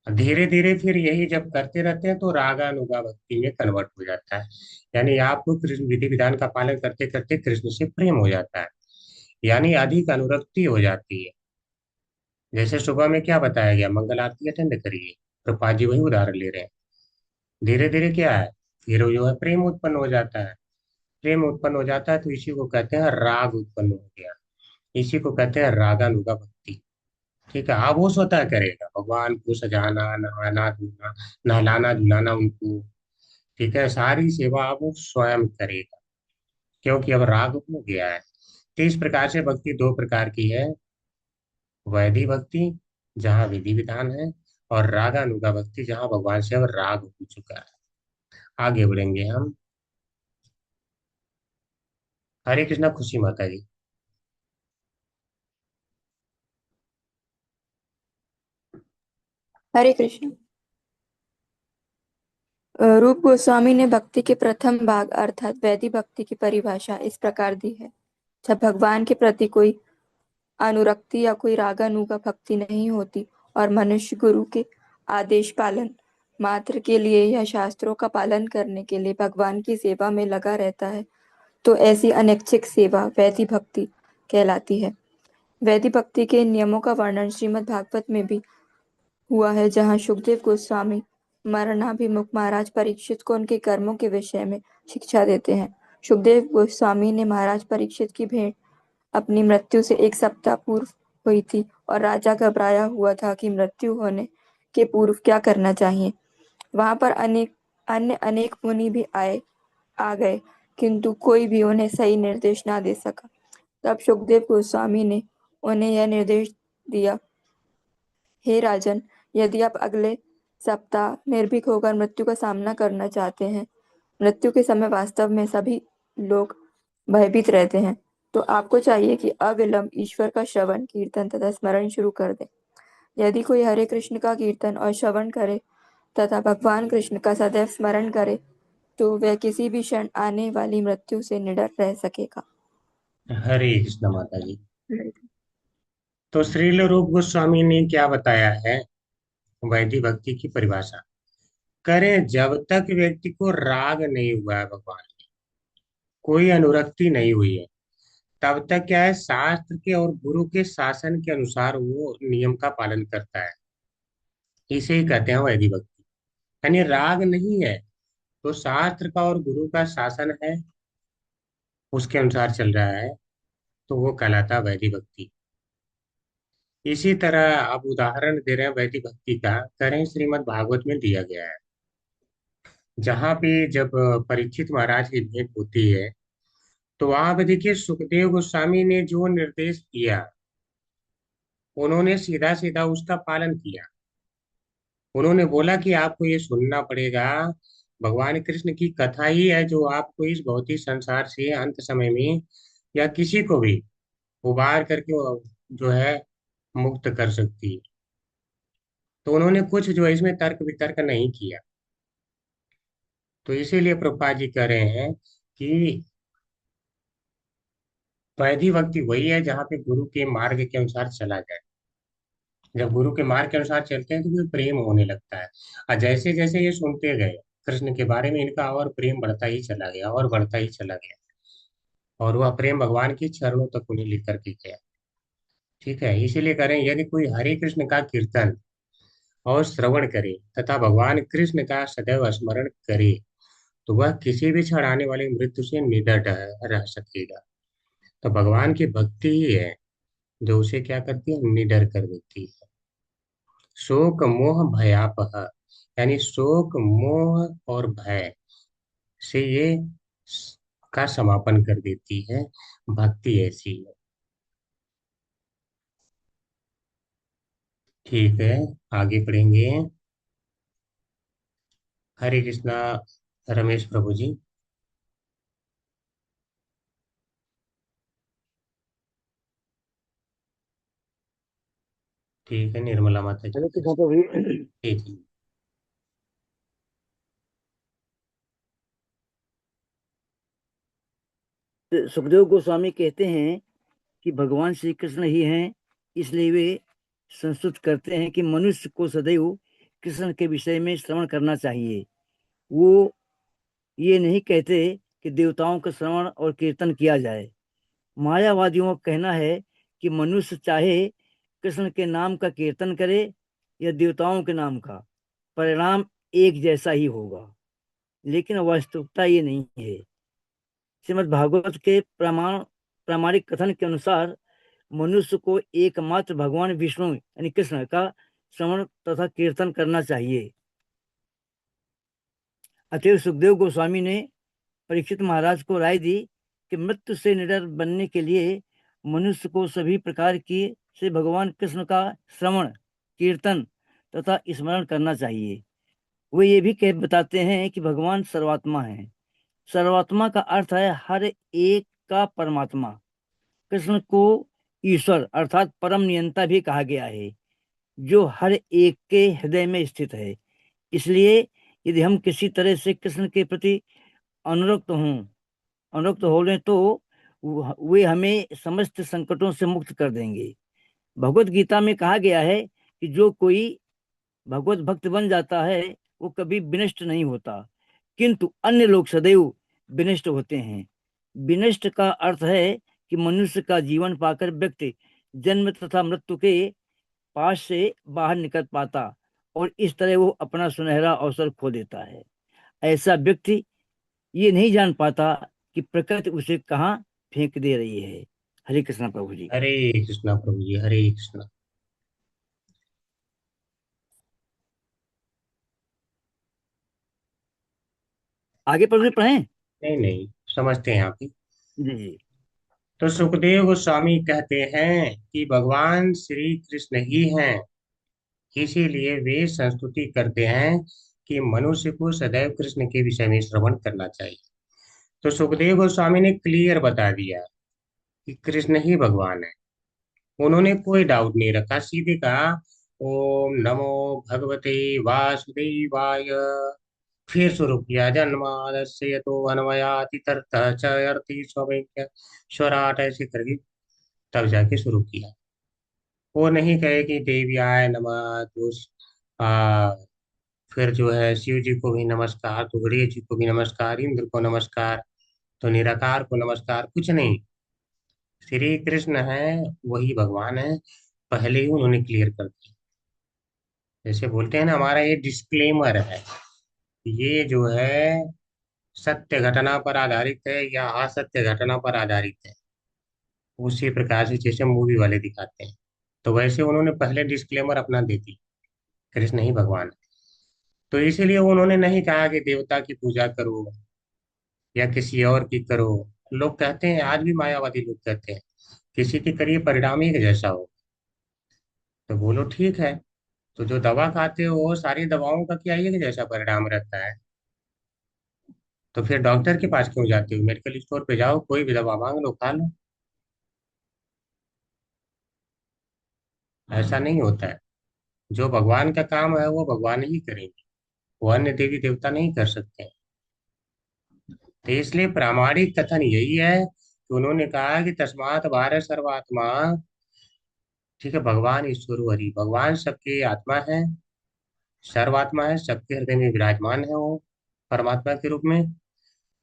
Speaker 1: धीरे धीरे फिर यही जब करते रहते हैं तो रागानुगा भक्ति में कन्वर्ट हो जाता है। यानी आपको कृष्ण विधि विधान का पालन करते करते कृष्ण से प्रेम हो जाता है, यानी अधिक अनुरक्ति हो जाती है। जैसे सुबह में क्या बताया गया, मंगल आरती अटेंड करिए, प्रभुपाद जी वही उदाहरण ले रहे हैं। धीरे धीरे क्या है, फिर जो है प्रेम उत्पन्न हो जाता है। प्रेम उत्पन्न हो जाता है तो इसी को कहते हैं राग उत्पन्न हो गया। इसी को कहते हैं रागानुगा भक्ति। ठीक है। अब वो स्वतः करेगा, भगवान को सजाना, नहाना धोना, नहलाना धुलाना उनको। ठीक है। सारी सेवा अब वो स्वयं करेगा, क्योंकि अब राग हो गया है। तो इस प्रकार से भक्ति दो प्रकार की है। वैधि भक्ति जहाँ विधि विधान है, और रागानुगा भक्ति जहाँ भगवान से अब राग हो चुका है। आगे बढ़ेंगे हम। हरे कृष्णा खुशी माता जी।
Speaker 8: हरे कृष्ण। रूप गोस्वामी ने भक्ति के प्रथम भाग अर्थात वैदिक भक्ति की परिभाषा इस प्रकार दी है। जब भगवान के प्रति कोई अनुरक्ति या कोई रागानुगा भक्ति नहीं होती और मनुष्य गुरु के आदेश पालन मात्र के लिए या शास्त्रों का पालन करने के लिए भगवान की सेवा में लगा रहता है, तो ऐसी अनैच्छिक सेवा वैदिक भक्ति कहलाती है। वैदिक भक्ति के नियमों का वर्णन श्रीमद् भागवत में भी हुआ है, जहाँ सुखदेव गोस्वामी मरणाभिमुख महाराज परीक्षित को उनके कर्मों के विषय में शिक्षा देते हैं। सुखदेव गोस्वामी ने महाराज परीक्षित की भेंट अपनी मृत्यु से 1 सप्ताह पूर्व हुई थी और राजा घबराया हुआ था कि मृत्यु होने के पूर्व क्या करना चाहिए। वहां पर अनेक मुनि भी आ गए, किंतु कोई भी उन्हें सही निर्देश ना दे सका। तब सुखदेव गोस्वामी ने उन्हें यह निर्देश दिया, हे राजन, यदि आप अगले सप्ताह निर्भीक होकर मृत्यु का सामना करना चाहते हैं, मृत्यु के समय वास्तव में सभी लोग भयभीत रहते हैं, तो आपको चाहिए कि अविलंब ईश्वर का श्रवण कीर्तन तथा स्मरण शुरू कर दें। यदि कोई हरे कृष्ण का कीर्तन और श्रवण करे तथा भगवान कृष्ण का सदैव स्मरण करे, तो वह किसी भी क्षण आने वाली मृत्यु से निडर रह सकेगा।
Speaker 1: हरे कृष्ण माता जी। तो श्रील रूप गोस्वामी ने क्या बताया है वैदिक भक्ति की परिभाषा? करें जब तक व्यक्ति को राग नहीं हुआ है भगवान में, कोई अनुरक्ति नहीं हुई है, तब तक क्या है, शास्त्र के और गुरु के शासन के अनुसार वो नियम का पालन करता है। इसे ही कहते हैं वैदिक भक्ति। यानी राग नहीं है, तो शास्त्र का और गुरु का शासन है, उसके अनुसार चल रहा है, तो वो कहलाता है वैदिक भक्ति। इसी तरह अब उदाहरण दे रहे हैं वैदिक भक्ति का, करें श्रीमद् भागवत में दिया गया है। जहाँ पे जब परीक्षित महाराज की भेंट होती है, तो वहां पे देखिए सुखदेव गोस्वामी ने जो निर्देश दिया, उन्होंने सीधा सीधा उसका पालन किया। उन्होंने बोला कि आपको ये सुनना पड़ेगा, भगवान कृष्ण की कथा ही है जो आपको इस भौतिक संसार से अंत समय में या किसी को भी उबार करके जो है मुक्त कर सकती है। तो उन्होंने कुछ जो है इसमें तर्क वितर्क नहीं किया। तो इसीलिए प्रभुपाद जी कह रहे हैं कि वैदिक भक्ति वही है जहाँ पे गुरु के मार्ग के अनुसार चला जाए। जब गुरु के मार्ग के अनुसार चलते हैं तो फिर प्रेम होने लगता है। और जैसे जैसे ये सुनते गए कृष्ण के बारे में, इनका और प्रेम बढ़ता ही चला गया और बढ़ता ही चला गया, और वह प्रेम भगवान के चरणों तक उन्हें लेकर के गया। ठीक है, इसीलिए करें, यदि कोई हरे कृष्ण का कीर्तन और श्रवण करे तथा भगवान कृष्ण का सदैव स्मरण करे, तो वह किसी भी क्षण आने वाली मृत्यु से निडर रह सकेगा। तो भगवान की भक्ति ही है जो उसे क्या करती है, निडर कर देती है। शोक मोह भयापह, यानी शोक मोह और भय से ये का समापन कर देती है। भक्ति ऐसी है। ठीक है, आगे पढ़ेंगे। हरे कृष्णा। रमेश प्रभु जी। ठीक है, निर्मला माता जी।
Speaker 9: हरे कृष्ण प्रभु जी।
Speaker 1: ठीक है।
Speaker 9: सुखदेव गोस्वामी कहते हैं कि भगवान श्री कृष्ण ही हैं, इसलिए वे संस्तुत करते हैं कि मनुष्य को सदैव कृष्ण के विषय में श्रवण करना चाहिए। वो ये नहीं कहते कि देवताओं का श्रवण और कीर्तन किया जाए। मायावादियों का कहना है कि मनुष्य चाहे कृष्ण के नाम का कीर्तन करे या देवताओं के नाम का, परिणाम एक जैसा ही होगा। लेकिन वास्तविकता ये नहीं है। श्रीमद् भागवत के प्रामाणिक कथन के अनुसार मनुष्य को एकमात्र भगवान विष्णु यानी कृष्ण का श्रवण तथा कीर्तन करना चाहिए। अतएव सुखदेव गोस्वामी ने परीक्षित महाराज को राय दी कि मृत्यु से निडर बनने के लिए मनुष्य को सभी प्रकार की से भगवान कृष्ण का श्रवण, कीर्तन तथा स्मरण करना चाहिए। वे ये भी कह बताते हैं कि भगवान सर्वात्मा है। सर्वात्मा का अर्थ है हर एक का परमात्मा। कृष्ण को ईश्वर अर्थात परम नियंता भी कहा गया है, जो हर एक के हृदय में स्थित है। इसलिए यदि हम किसी तरह से कृष्ण के प्रति अनुरक्त हो लें तो वे हमें समस्त संकटों से मुक्त कर देंगे। भगवत गीता में कहा गया है कि जो कोई भगवत भक्त बन जाता है वो कभी विनष्ट नहीं होता, किंतु अन्य लोग सदैव विनष्ट होते हैं। विनष्ट का अर्थ है कि मनुष्य का जीवन पाकर व्यक्ति जन्म तथा मृत्यु के पास से बाहर निकल पाता और इस तरह वो अपना सुनहरा अवसर खो देता है। ऐसा व्यक्ति ये नहीं जान पाता कि प्रकृति उसे कहाँ फेंक दे रही है। हरे कृष्ण प्रभु जी।
Speaker 1: हरे कृष्णा प्रभु जी। हरे कृष्णा।
Speaker 9: आगे प्रभु जी पढ़ें।
Speaker 1: नहीं नहीं, समझते हैं आप ही।
Speaker 9: जी जी।
Speaker 1: तो सुखदेव गोस्वामी कहते हैं कि भगवान श्री कृष्ण ही हैं, इसीलिए वे संस्तुति करते हैं कि मनुष्य को सदैव कृष्ण के विषय में श्रवण करना चाहिए। तो सुखदेव गोस्वामी ने क्लियर बता दिया कि कृष्ण ही भगवान है। उन्होंने कोई डाउट नहीं रखा, सीधे कहा ओम नमो भगवते वासुदेवाय। फिर शुरू किया जन्मादस्य यतो अन्वयाति ततः च अर्ति स्वभेक्य स्वराट, ऐसे करके तब जाके शुरू किया। वो नहीं कहे कि देव्याय नमः तो आ, फिर जो है शिव जी को भी नमस्कार, तो गणेश जी को भी नमस्कार, इंद्र को नमस्कार, तो निराकार को नमस्कार कुछ नहीं। श्री कृष्ण है, वही भगवान है, पहले ही उन्होंने क्लियर कर दिया। जैसे बोलते हैं ना, हमारा ये डिस्क्लेमर है, ये जो है सत्य घटना पर आधारित है या असत्य घटना पर आधारित है, उसी प्रकार से जैसे मूवी वाले दिखाते हैं। तो वैसे उन्होंने पहले डिस्क्लेमर अपना दे दी, कृष्ण ही भगवान है। तो इसीलिए उन्होंने नहीं कहा कि देवता की पूजा करो या किसी और की करो। लोग कहते हैं, आज भी मायावादी लोग कहते हैं, किसी के करिए परिणाम ही जैसा हो। तो बोलो ठीक है, तो जो दवा खाते हो वो सारी दवाओं का क्या एक जैसा परिणाम रहता है? तो फिर डॉक्टर के पास क्यों जाते हो? मेडिकल स्टोर पे जाओ, कोई भी दवा मांग लो, खा लो। ऐसा नहीं होता है। जो भगवान का काम है वो भगवान ही करेंगे, वो अन्य देवी देवता नहीं कर सकते हैं। तो इसलिए प्रामाणिक कथन यही है कि उन्होंने कहा कि तस्मात् भारत सर्वात्मा, ठीक है, भगवान ईश्वर हरि, भगवान सबके आत्मा है, सर्वात्मा है, सबके हृदय में विराजमान है वो परमात्मा के रूप में।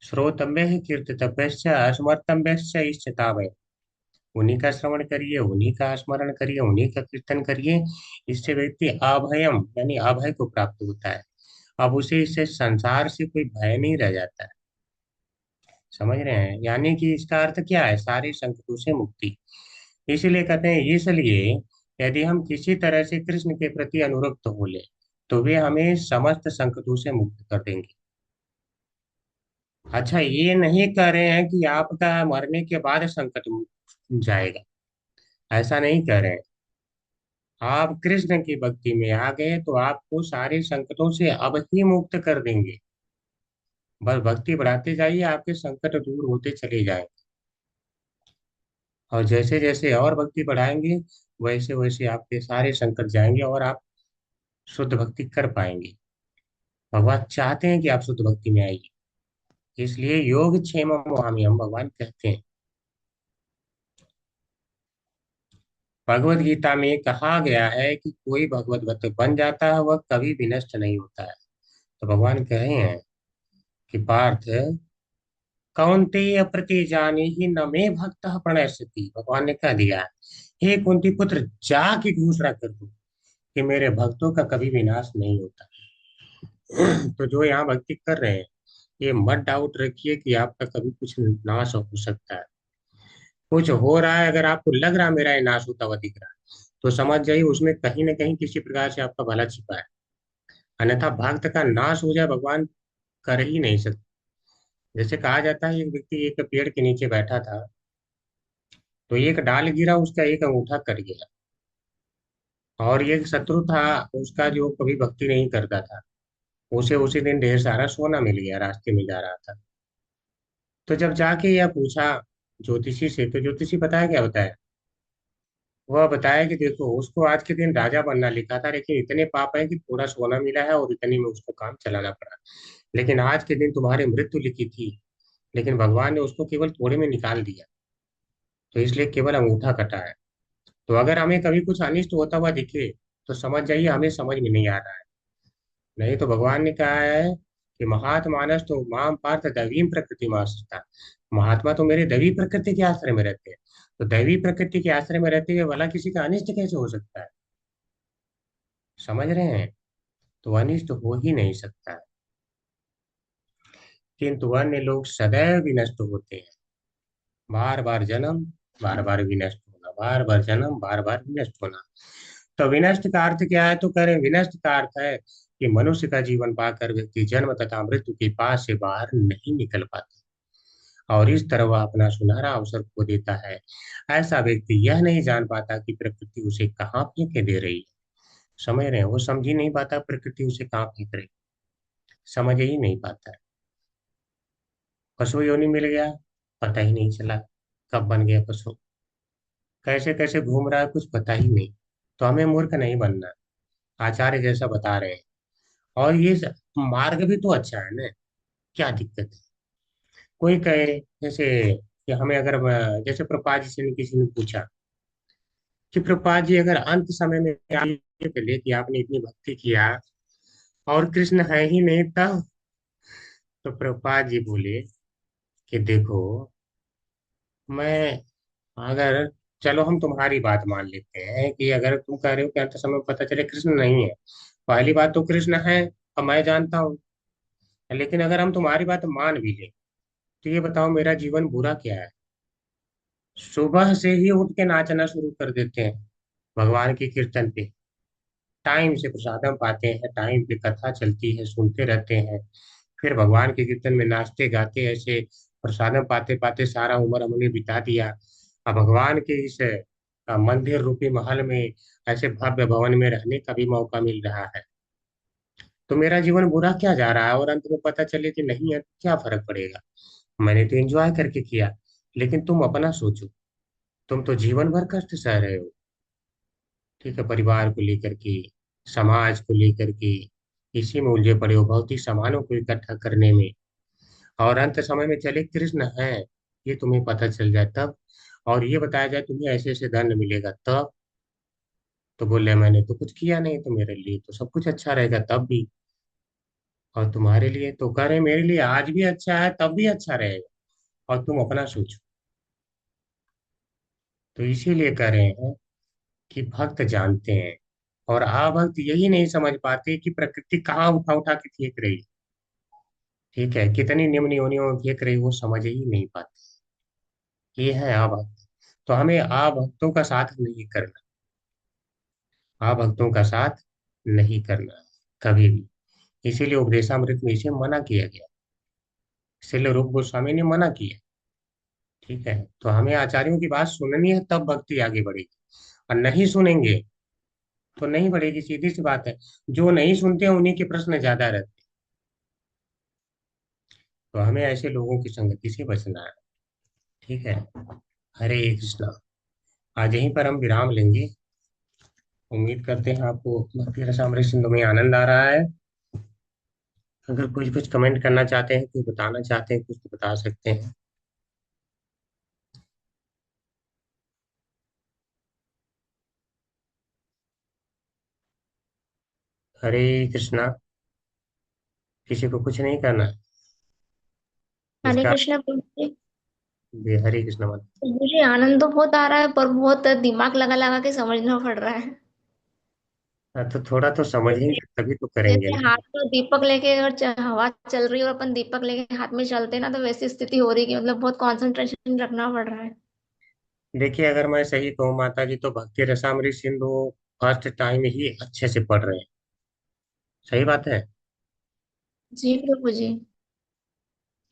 Speaker 1: श्रोतव्य है, कीर्तितव्य, स्मर्तव्य, इष्टतव्य। उन्हीं का श्रवण करिए, उन्हीं का स्मरण करिए, उन्हीं का कीर्तन करिए। इससे व्यक्ति अभयम यानी अभय को प्राप्त होता है। अब उसे इससे संसार से कोई भय नहीं रह जाता है। समझ रहे हैं? यानी कि इसका अर्थ क्या है? सारे संकटों से मुक्ति। इसीलिए कहते हैं, इसलिए यदि हम किसी तरह से कृष्ण के प्रति अनुरक्त हो ले, तो वे हमें समस्त संकटों से मुक्त कर देंगे। अच्छा, ये नहीं कह रहे हैं कि आपका मरने के बाद संकट जाएगा, ऐसा नहीं कह रहे हैं। आप कृष्ण की भक्ति में आ गए तो आपको सारे संकटों से अब ही मुक्त कर देंगे। बस भक्ति बढ़ाते जाइए, आपके संकट दूर होते चले जाएंगे। और जैसे जैसे और भक्ति बढ़ाएंगे, वैसे वैसे आपके सारे संकट जाएंगे और आप शुद्ध भक्ति कर पाएंगे। भगवान चाहते हैं कि आप शुद्ध भक्ति में आइए। इसलिए योग क्षेम वहामी हम भगवान कहते हैं। भगवत गीता में कहा गया है कि कोई भगवत भक्त बन जाता है, वह कभी भी नष्ट नहीं होता है। तो भगवान कहे हैं कि पार्थ, कौन्तेय प्रति जाने ही न मे भक्त प्रणश्यति। भगवान ने कह दिया, हे कुंती पुत्र, जाके घोषणा कर दो कि मेरे भक्तों का कभी विनाश नहीं होता। तो जो यहाँ भक्ति कर रहे हैं, ये मत डाउट रखिए कि आपका कभी कुछ नाश हो सकता है। कुछ हो रहा है, अगर आपको लग रहा है मेरा ये नाश होता हुआ दिख रहा है, तो समझ जाइए उसमें कहीं ना कहीं किसी प्रकार से आपका भला छिपा है। अन्यथा भक्त का नाश हो जाए, भगवान कर ही नहीं सकते। जैसे कहा जाता है, एक व्यक्ति एक पेड़ के नीचे बैठा था, तो एक डाल गिरा, उसका एक अंगूठा कट गया। और एक शत्रु था उसका, जो कभी भक्ति नहीं करता था, उसे उसी दिन ढेर सारा सोना मिल गया, रास्ते में जा रहा था। तो जब जाके यह पूछा ज्योतिषी से, तो ज्योतिषी बताया, क्या बताया? वह बताया कि देखो, उसको आज के दिन राजा बनना लिखा था, लेकिन इतने पाप है कि थोड़ा सोना मिला है और इतने में उसको काम चलाना पड़ा। लेकिन आज के दिन तुम्हारी मृत्यु लिखी थी, लेकिन भगवान ने उसको केवल थोड़े में निकाल दिया, तो इसलिए केवल अंगूठा कटा है। तो अगर हमें कभी कुछ अनिष्ट होता हुआ दिखे, तो समझ जाइए हमें समझ में नहीं आ रहा है। नहीं तो भगवान ने कहा है कि महात्मानस तो माम पार्थ दैवीम प्रकृति मास्ता। महात्मा तो मेरे दैवी प्रकृति के आश्रय में रहते हैं। तो दैवी प्रकृति के आश्रय में रहते हुए भला किसी का अनिष्ट कैसे हो सकता है? समझ रहे हैं? तो अनिष्ट हो ही नहीं सकता है। किंतु अन्य लोग सदैव विनष्ट होते हैं। बार बार जन्म, बार बार विनष्ट होना, बार बार जन्म, बार बार विनष्ट होना। तो विनष्ट का अर्थ क्या है? तो कह रहे हैं, विनष्ट का अर्थ है कि मनुष्य का जीवन पाकर व्यक्ति जन्म तथा मृत्यु के पास से बाहर नहीं निकल पाता, और इस तरह वह अपना सुनहरा अवसर खो देता है। ऐसा व्यक्ति यह नहीं जान पाता कि प्रकृति उसे कहाँ फेंके दे रही है। समझ रहे हैं? वो समझ ही नहीं पाता प्रकृति उसे कहाँ फेंक रही, समझ ही नहीं पाता है। पशु योनि मिल गया, पता ही नहीं चला कब बन गया पशु, कैसे कैसे घूम रहा है, कुछ पता ही नहीं। तो हमें मूर्ख नहीं बनना, आचार्य जैसा बता रहे हैं। और ये मार्ग भी तो अच्छा है ना, क्या दिक्कत है? कोई कहे जैसे कि हमें अगर जैसे प्रभुपाद जी से किसी ने पूछा कि प्रभुपाद जी, अगर अंत समय में आप ये बोले कि आपने इतनी भक्ति किया और कृष्ण है ही नहीं, तब? तो प्रभुपाद जी बोले कि देखो, मैं अगर, चलो हम तुम्हारी बात मान लेते हैं कि अगर तुम कह रहे हो कि अंत समय में पता चले कृष्ण नहीं है, पहली बात तो कृष्ण है, अब मैं जानता हूँ। लेकिन अगर हम तुम्हारी बात मान भी लें, तो ये बताओ मेरा जीवन बुरा क्या है? सुबह से ही उठ के नाचना शुरू कर देते हैं भगवान की कीर्तन पे, टाइम से प्रसादम पाते हैं, टाइम पे कथा चलती है, सुनते रहते हैं, फिर भगवान के कीर्तन में नाचते गाते ऐसे प्रसादम पाते पाते सारा उम्र हमने बिता दिया। अब भगवान के इस मंदिर रूपी महल में, ऐसे भव्य भवन में रहने का भी मौका मिल रहा है। तो मेरा जीवन बुरा क्या जा रहा है? और अंत में पता चले कि नहीं है, तो क्या फर्क पड़ेगा? मैंने तो एंजॉय करके किया। लेकिन तुम अपना सोचो, तुम तो जीवन भर कष्ट सह रहे हो, ठीक है, परिवार को लेकर के, समाज को लेकर के, इसी में उलझे पड़े हो, भौतिक सामानों को इकट्ठा करने में। और अंत समय में चले कृष्ण है, ये तुम्हें पता चल जाए तब, और ये बताया जाए तुम्हें ऐसे ऐसे दंड मिलेगा तब, तो बोले मैंने तो कुछ किया नहीं, तो मेरे लिए तो सब कुछ अच्छा रहेगा तब भी, और तुम्हारे लिए तो कह रहे मेरे लिए आज भी अच्छा है तब भी अच्छा रहेगा, और तुम अपना सोचो। तो इसीलिए कह रहे हैं कि भक्त जानते हैं, और अभक्त यही नहीं समझ पाते कि प्रकृति कहाँ उठा उठा के फेंक रही है, ठीक है, कितनी निम्न योनियों में फेंक रही है, वो समझ ही नहीं पाते। ये है अभक्त। तो हमें अभक्तों का साथ नहीं करना, अभक्तों का साथ नहीं करना है, कभी भी। इसीलिए उपदेशामृत में इसे मना किया गया, इसलिए रूप गोस्वामी ने मना किया, ठीक है। तो हमें आचार्यों की बात सुननी है तब भक्ति आगे बढ़ेगी, और नहीं सुनेंगे तो नहीं बढ़ेगी, सीधी सी बात है। जो नहीं सुनते हैं उन्हीं के प्रश्न ज्यादा रहते हैं। तो हमें ऐसे लोगों की संगति से बचना है, ठीक है। हरे कृष्णा। आज यहीं पर हम विराम लेंगे। उम्मीद करते हैं आपको भक्ति रसामृत सिंधु में आनंद आ रहा है। अगर कुछ कुछ कमेंट करना चाहते हैं, कुछ बताना चाहते हैं, कुछ तो बता सकते हैं। हरे कृष्णा। किसी को कुछ नहीं करना है
Speaker 3: हरे
Speaker 1: इसका?
Speaker 3: कृष्णा प्रभु जी।
Speaker 1: हरे कृष्णा मत।
Speaker 3: मुझे आनंद तो बहुत आ रहा है पर बहुत दिमाग लगा लगा के समझना पड़ रहा है।
Speaker 1: हाँ, तो थोड़ा तो
Speaker 3: जैसे
Speaker 1: समझेंगे तभी तो करेंगे
Speaker 3: जैसे
Speaker 1: ना।
Speaker 3: हाथ में दीपक लेके अगर हवा चल रही है और अपन दीपक लेके हाथ में चलते हैं ना, तो वैसी स्थिति हो रही है कि मतलब बहुत कंसंट्रेशन रखना पड़ रहा है।
Speaker 1: देखिए, अगर मैं सही कहूँ माता जी, तो भक्ति रसामृत सिंधु फर्स्ट टाइम ही अच्छे से पढ़ रहे हैं। सही बात है।
Speaker 3: जी प्रभु जी।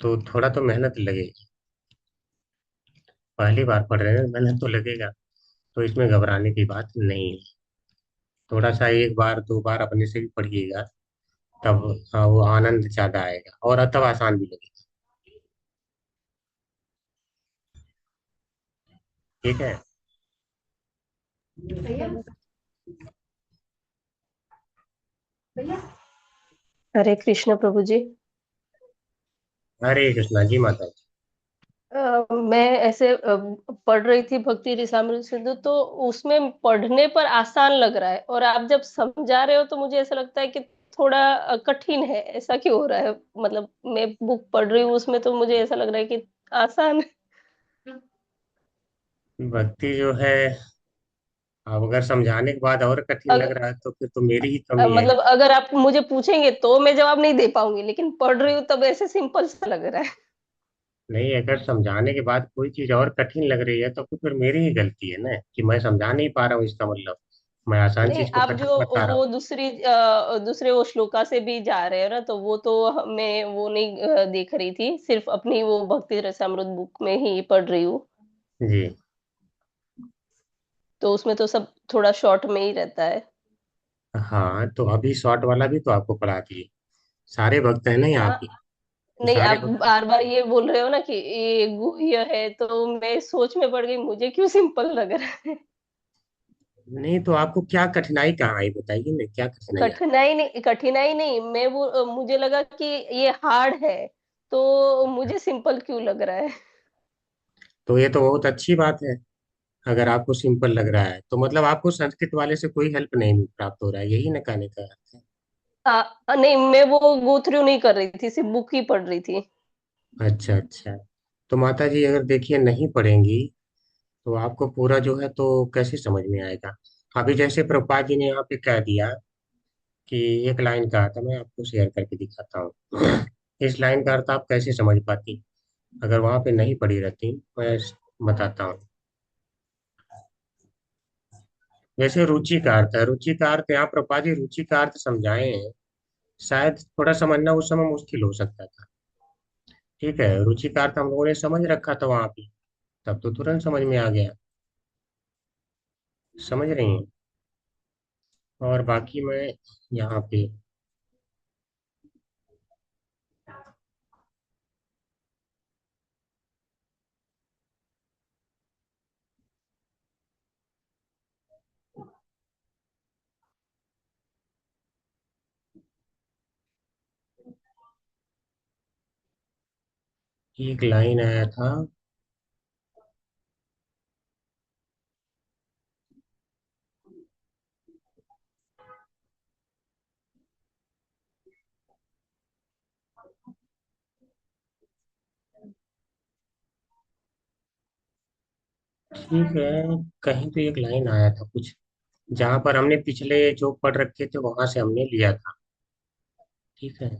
Speaker 1: तो थोड़ा तो मेहनत लगेगी, पहली बार पढ़ रहे हैं, मेहनत तो लगेगा। तो इसमें घबराने की बात नहीं है। थोड़ा सा एक बार दो बार अपने से भी पढ़िएगा, तब हाँ, वो आनंद ज्यादा आएगा और तब आसान भी लगेगा, ठीक है।
Speaker 10: हरे कृष्ण प्रभु जी।
Speaker 1: हरे कृष्णा जी माता जी।
Speaker 10: मैं ऐसे पढ़ रही थी भक्ति रसामृत सिंधु, तो उसमें पढ़ने पर आसान लग रहा है, और आप जब समझा रहे हो तो मुझे ऐसा लगता है कि थोड़ा कठिन है। ऐसा क्यों हो रहा है? मतलब मैं बुक पढ़ रही हूँ उसमें तो मुझे ऐसा लग रहा है कि आसान है।
Speaker 1: भक्ति जो है, अब अगर समझाने के बाद और कठिन लग रहा है तो फिर तो मेरी ही कमी है।
Speaker 10: मतलब अगर आप मुझे पूछेंगे तो मैं जवाब नहीं दे पाऊंगी, लेकिन पढ़ रही हूँ तब ऐसे सिंपल सा लग रहा है।
Speaker 1: नहीं, अगर समझाने के बाद कोई चीज और कठिन लग रही है तो फिर मेरी ही गलती है ना, कि मैं समझा नहीं पा रहा हूँ, इसका मतलब मैं आसान
Speaker 10: नहीं,
Speaker 1: चीज को
Speaker 10: आप
Speaker 1: कठिन
Speaker 10: जो
Speaker 1: बता रहा हूँ।
Speaker 10: वो दूसरे वो श्लोका से भी जा रहे हो ना, तो वो तो मैं वो नहीं देख रही थी, सिर्फ अपनी वो भक्ति रसामृत बुक में ही पढ़ रही हूँ।
Speaker 1: जी।
Speaker 10: तो उसमें तो सब थोड़ा शॉर्ट में ही रहता है।
Speaker 1: हाँ, तो अभी शॉर्ट वाला भी तो आपको पढ़ा दिए, सारे भक्त हैं ना यहाँ
Speaker 10: हाँ,
Speaker 1: पे, तो
Speaker 10: नहीं,
Speaker 1: सारे
Speaker 10: आप
Speaker 1: भक्त।
Speaker 10: बार बार ये बोल रहे हो ना कि ये गुह्य है, तो मैं सोच में पड़ गई, मुझे क्यों सिंपल लग रहा है।
Speaker 1: नहीं, तो आपको क्या कठिनाई कहाँ आई बताइए ना, क्या कठिनाई आई?
Speaker 10: कठिनाई नहीं, मैं वो मुझे लगा कि ये हार्ड है, तो मुझे सिंपल क्यों लग रहा है।
Speaker 1: तो ये तो बहुत अच्छी बात है। अगर आपको सिंपल लग रहा है तो मतलब आपको संस्कृत वाले से कोई हेल्प नहीं प्राप्त हो रहा है, यही ना कहने का अर्थ है।
Speaker 10: नहीं, मैं वो गो थ्रू नहीं कर रही थी, सिर्फ बुक ही पढ़ रही थी।
Speaker 1: अच्छा अच्छा। तो माता जी अगर देखिए नहीं पढ़ेंगी तो आपको पूरा जो है तो कैसे समझ में आएगा। अभी जैसे प्रभुपाद जी ने यहाँ पे कह दिया कि एक लाइन का था, मैं आपको शेयर करके दिखाता हूँ। इस लाइन का अर्थ आप कैसे समझ पाती अगर वहां पे नहीं पढ़ी रहती। मैं बताता हूँ। वैसे रुचि का अर्थ है, रुचि का अर्थ यहाँ प्रभुपाद जी रुचि का अर्थ समझाए हैं। शायद थोड़ा समझना उस समय मुश्किल हो सकता था। ठीक है, रुचि का अर्थ हम लोगों ने समझ रखा था वहां पे, तब तो तुरंत समझ में आ गया। समझ रही हैं। और बाकी मैं यहाँ पे एक लाइन आया था। ठीक है, कहीं तो एक लाइन आया था कुछ, जहां पर हमने पिछले जो पढ़ रखे थे वहां से हमने लिया था। ठीक है।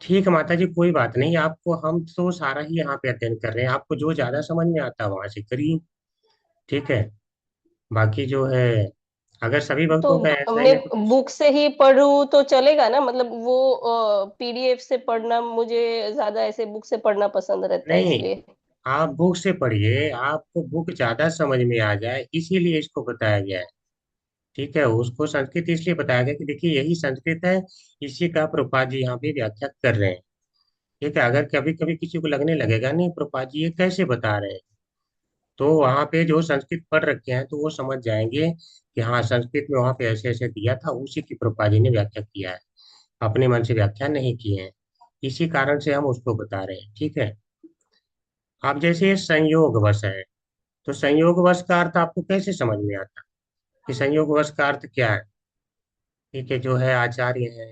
Speaker 1: ठीक है माता जी, कोई बात नहीं, आपको हम तो सारा ही यहाँ पे अध्ययन कर रहे हैं, आपको जो ज्यादा समझ में आता है वहां से करिए। ठीक है। बाकी जो है, अगर सभी भक्तों का
Speaker 10: तो
Speaker 1: ऐसा ही
Speaker 10: मैं
Speaker 1: है तो कुछ।
Speaker 10: बुक से ही पढूं तो चलेगा ना? मतलब वो पीडीएफ से पढ़ना मुझे ज्यादा ऐसे बुक से पढ़ना पसंद रहता है,
Speaker 1: नहीं,
Speaker 10: इसलिए।
Speaker 1: आप बुक से पढ़िए, आपको बुक ज्यादा समझ में आ जाए इसीलिए इसको बताया गया है। ठीक है, उसको संस्कृत इसलिए बताया गया कि देखिए यही संस्कृत है, इसी का प्रभुपाद जी यहाँ पे व्याख्या कर रहे हैं। ठीक है, अगर कभी कभी किसी को लगने लगेगा नहीं प्रभुपाद जी ये कैसे बता रहे हैं, तो वहाँ पे जो संस्कृत पढ़ रखे हैं तो वो समझ जाएंगे कि हाँ संस्कृत में वहाँ पे ऐसे ऐसे दिया था, उसी की प्रभुपाद जी ने व्याख्या किया है, अपने मन से व्याख्या नहीं की है। इसी कारण से हम उसको बता रहे हैं। ठीक है। अब जैसे ये संयोगवश है, तो संयोगवश का अर्थ आपको कैसे समझ में आता कि संयोगवश का अर्थ क्या है। ठीक है, जो है आचार्य है,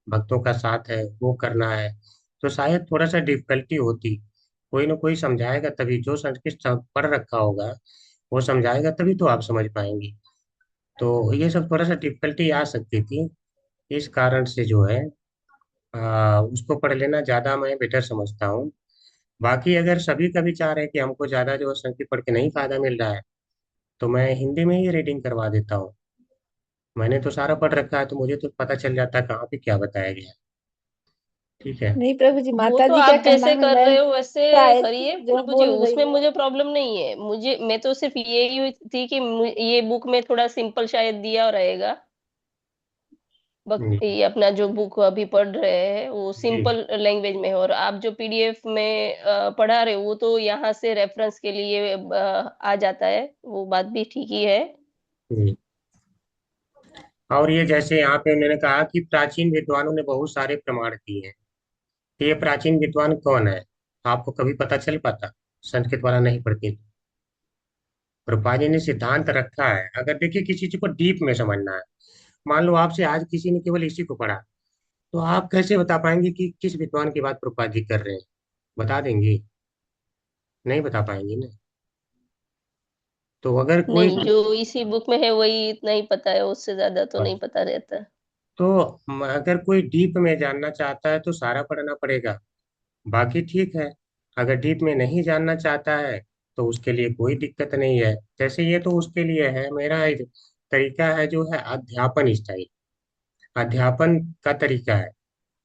Speaker 1: भक्तों का साथ है वो करना है, तो शायद थोड़ा सा डिफिकल्टी होती। कोई ना कोई समझाएगा तभी, जो संस्कृत पढ़ रखा होगा वो समझाएगा तभी तो आप समझ पाएंगे। तो ये सब थोड़ा सा डिफिकल्टी आ सकती थी, इस कारण से जो है उसको पढ़ लेना ज़्यादा मैं बेटर समझता हूँ। बाकी अगर सभी का विचार है कि हमको ज़्यादा जो है संस्कृत पढ़ के नहीं फायदा मिल रहा है, तो मैं हिंदी में ही रीडिंग करवा देता हूँ। मैंने तो सारा पढ़ रखा है तो मुझे तो पता चल जाता है कहाँ पे क्या बताया गया है। ठीक है।
Speaker 5: नहीं प्रभु जी,
Speaker 10: वो
Speaker 5: माता
Speaker 10: तो
Speaker 5: जी का
Speaker 10: आप
Speaker 5: कहना
Speaker 10: जैसे
Speaker 5: है,
Speaker 10: कर
Speaker 5: मैं
Speaker 10: रहे हो वैसे
Speaker 5: शायद
Speaker 10: करिए
Speaker 5: जो
Speaker 10: प्रभु जी,
Speaker 5: बोल रही
Speaker 10: उसमें
Speaker 5: हूँ।
Speaker 10: मुझे प्रॉब्लम नहीं है। मुझे मैं तो सिर्फ यही हुई थी कि ये बुक में थोड़ा सिंपल शायद दिया रहेगा।
Speaker 1: जी।
Speaker 10: ये अपना जो बुक अभी पढ़ रहे हैं वो
Speaker 1: जी।
Speaker 10: सिंपल लैंग्वेज में है, और आप जो पीडीएफ में पढ़ा रहे हो वो तो यहाँ से रेफरेंस के लिए आ जाता है। वो बात भी ठीक ही है।
Speaker 1: जी। और ये जैसे यहाँ पे उन्होंने कहा कि प्राचीन विद्वानों ने बहुत सारे प्रमाण दिए हैं, तो ये प्राचीन विद्वान कौन है, आपको कभी पता चल पाता संस्कृत वाला नहीं पढ़ती तो। प्रभुपाद जी ने सिद्धांत रखा है, अगर देखिए किसी चीज को डीप में समझना है, मान लो आपसे आज किसी ने केवल इसी को पढ़ा, तो आप कैसे बता पाएंगे कि किस विद्वान की बात प्रभुपाद जी कर रहे हैं। बता देंगे, नहीं बता पाएंगे ना। तो अगर कोई,
Speaker 10: नहीं, जो इसी बुक में है वही इतना ही पता है, उससे ज्यादा तो नहीं पता रहता।
Speaker 1: तो अगर कोई डीप में जानना चाहता है तो सारा पढ़ना पड़ेगा। बाकी ठीक है, अगर डीप में नहीं जानना चाहता है तो उसके लिए कोई दिक्कत नहीं है। जैसे ये तो उसके लिए है, मेरा एक तरीका है जो है अध्यापन स्टाइल, अध्यापन का तरीका है।